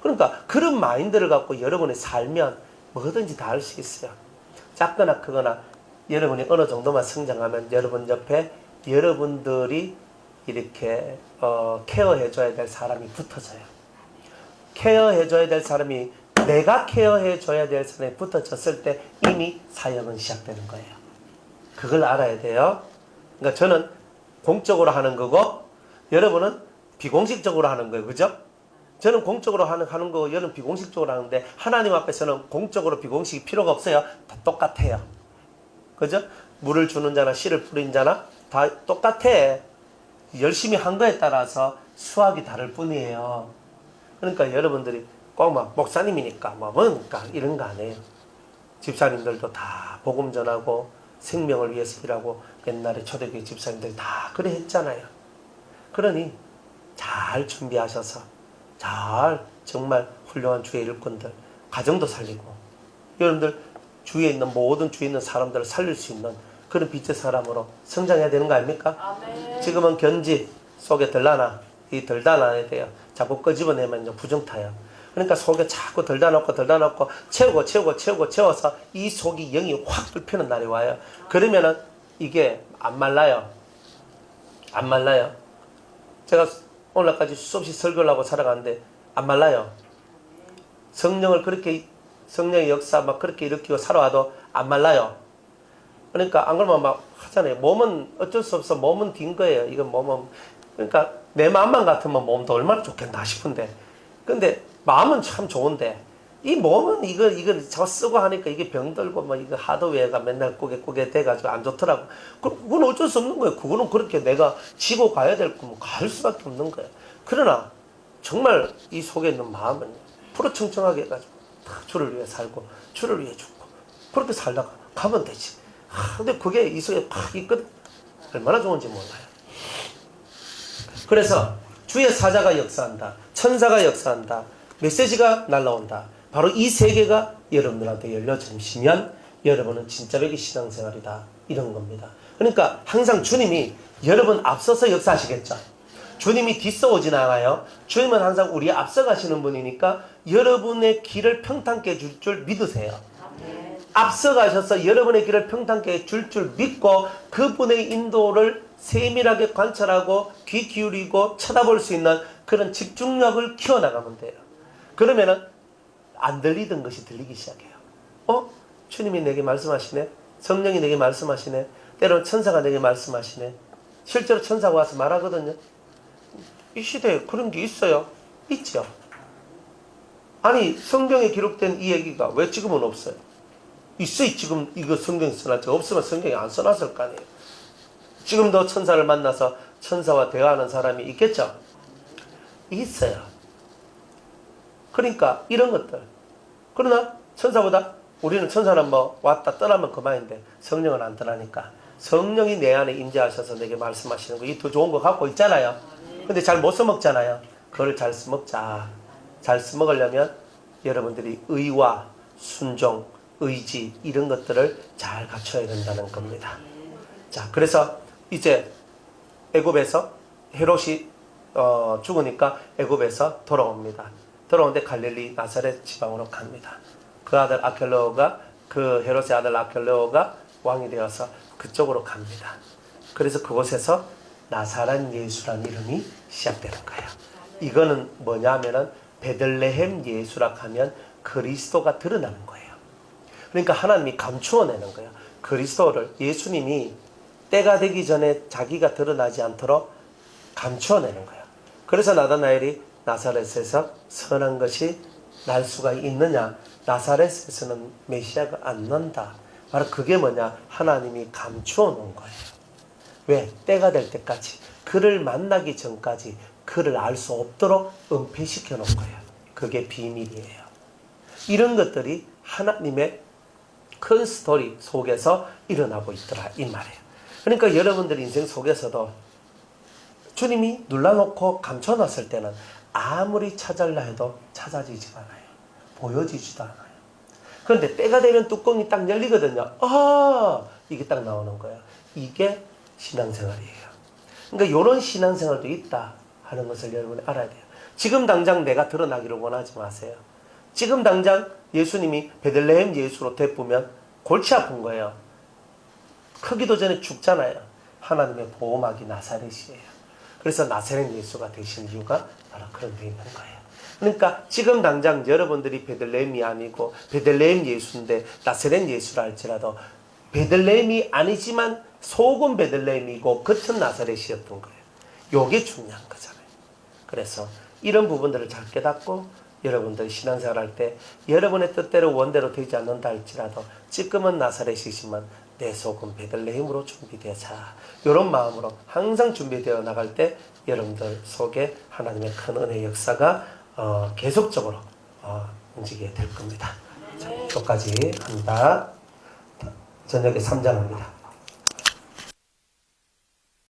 그러니까 그런 마인드를 갖고 여러분이 살면 뭐든지 다 할 수 있어요. 작거나 크거나 여러분이 어느 정도만 성장하면 여러분 옆에 여러분들이 이렇게 케어해줘야 될 사람이 붙어져요. 케어해줘야 될 사람이 내가 케어해줘야 될 사람이 붙어졌을 때 이미 사역은 시작되는 거예요. 그걸 알아야 돼요. 그러니까 저는 공적으로 하는 거고 여러분은 비공식적으로 하는 거예요. 그죠? 저는 공적으로 하는 거, 여러분 비공식적으로 하는데 하나님 앞에서는 공적으로 비공식이 필요가 없어요. 다 똑같아요. 그죠? 물을 주는 자나 씨를 뿌린 자나 다 똑같아. 열심히 한 거에 따라서 수확이 다를 뿐이에요. 그러니까 여러분들이 꼭 막 목사님이니까 뭐니까 이런 거 아니에요. 집사님들도 다 복음 전하고 생명을 위해서 일하고 옛날에 초대교회 집사님들이 다 그래 했잖아요. 그러니 잘 준비하셔서 잘 정말 훌륭한 주의 일꾼들 가정도 살리고 여러분들 주위에 있는 모든 주위에 있는 사람들을 살릴 수 있는 그런 빛의 사람으로 성장해야 되는 거 아닙니까? 아멘. 지금은 견지 속에 들라나 이 들다나야 돼요. 자꾸 끄집어내면 부정타요. 그러니까 속에 자꾸 들다 놓고 채워서 이 속이 영이 확 불피는 날이 와요. 그러면은 이게 안 말라요. 안 말라요. 제가 오늘까지 수없이 설교를 하고 살아가는데 안 말라요. 성령의 역사 막 그렇게 일으키고 살아와도 안 말라요. 그러니까 안 그러면 막 하잖아요. 몸은 어쩔 수 없어. 몸은 딘 거예요. 이건 몸은. 그러니까 내 마음만 같으면 몸도 얼마나 좋겠나 싶은데. 근데 마음은 참 좋은데 이 몸은 이걸 자꾸 쓰고 하니까 이게 병들고 뭐 이거 하드웨어가 맨날 꾸게 돼가지고 안 좋더라고. 그건 어쩔 수 없는 거예요. 그거는 그렇게 내가 지고 가야 될 거면 갈 수밖에 없는 거예요. 그러나 정말 이 속에 있는 마음은 푸르청청하게 해가지고 다 주를 위해 살고 주를 위해 죽고 그렇게 살다가 가면 되지. 근데 그게 이 속에 팍 있거든. 얼마나 좋은지 몰라요. 그래서 주의 사자가 역사한다. 천사가 역사한다. 메시지가 날라온다. 바로 이 세 개가 여러분들한테 열려주시면 여러분은 진짜 백의 신앙생활이다. 이런 겁니다. 그러니까 항상 주님이 여러분 앞서서 역사하시겠죠. 주님이 뒤서 오진 않아요. 주님은 항상 우리 앞서 가시는 분이니까 여러분의 길을 평탄케 해줄 줄 믿으세요. 앞서 가셔서 여러분의 길을 평탄케 해줄 줄 믿고 그분의 인도를 세밀하게 관찰하고 귀 기울이고 쳐다볼 수 있는 그런 집중력을 키워나가면 돼요. 그러면은 안 들리던 것이 들리기 시작해요. 주님이 내게 말씀하시네. 성령이 내게 말씀하시네. 때로는 천사가 내게 말씀하시네. 실제로 천사가 와서 말하거든요. 이 시대에 그런 게 있어요. 있죠. 아니 성경에 기록된 이 얘기가 왜 지금은 없어요? 있어요. 지금 이거 성경에 써놨지. 없으면 성경에 안 써놨을 거 아니에요. 지금도 천사를 만나서 천사와 대화하는 사람이 있겠죠? 있어요. 그러니까 이런 것들. 그러나 천사보다 우리는 천사는 뭐 왔다 떠나면 그만인데 성령은 안 떠나니까 성령이 내 안에 임재하셔서 내게 말씀하시는 거 이 더 좋은 거 갖고 있잖아요. 근데 잘 못 써먹잖아요. 그걸 잘 써먹자. 잘 써먹으려면 여러분들이 의와 순종, 의지 이런 것들을 잘 갖춰야 된다는 겁니다. 자, 그래서 이제 애굽에서 헤롯이 죽으니까 애굽에서 돌아옵니다. 돌아오는데 갈릴리 나사렛 지방으로 갑니다. 그 아들 아켈레오가 그 헤롯의 아들 아켈레오가 왕이 되어서 그쪽으로 갑니다. 그래서 그곳에서 나사렛 예수라는 이름이 시작되는 거예요. 이거는 뭐냐면은 베들레헴 예수라 하면 그리스도가 드러나는 거예요. 그러니까 하나님이 감추어내는 거예요. 그리스도를 예수님이 때가 되기 전에 자기가 드러나지 않도록 감추어내는 거예요. 그래서 나다나엘이 나사렛에서 선한 것이 날 수가 있느냐? 나사렛에서는 메시아가 안 난다. 바로 그게 뭐냐? 하나님이 감추어 놓은 거예요. 왜? 때가 될 때까지 그를 만나기 전까지 그를 알 수 없도록 은폐시켜 놓은 거예요. 그게 비밀이에요. 이런 것들이 하나님의 큰 스토리 속에서 일어나고 있더라 이 말이에요. 그러니까 여러분들 인생 속에서도 주님이 눌러놓고 감춰놨을 때는 아무리 찾으려 해도 찾아지지가 않아요. 보여지지도 않아요. 그런데 때가 되면 뚜껑이 딱 열리거든요. 이게 딱 나오는 거예요. 이게 신앙생활이에요. 그러니까 이런 신앙생활도 있다 하는 것을 여러분이 알아야 돼요. 지금 당장 내가 드러나기를 원하지 마세요. 지금 당장 예수님이 베들레헴 예수로 되쁘면 골치 아픈 거예요. 크기도 전에 죽잖아요. 하나님의 보호막이 나사렛이에요. 그래서 나사렛 예수가 되신 이유가 바로 그런 데 있는 거예요. 그러니까 지금 당장 여러분들이 베들레헴이 아니고 베들레헴 예수인데 나사렛 예수라 할지라도 베들레헴이 아니지만 속은 베들레헴이고 겉은 나사렛이었던 거예요. 요게 중요한 거잖아요. 그래서 이런 부분들을 잘 깨닫고 여러분들 신앙생활 할 때 여러분의 뜻대로 원대로 되지 않는다 할지라도 지금은 나사렛이지만 내 속은 베들레헴으로 준비되자. 이런 마음으로 항상 준비되어 나갈 때 여러분들 속에 하나님의 큰 은혜의 역사가 계속적으로 움직이게 될 겁니다. 자, 여기까지 한다. 저녁에 3장 합니다.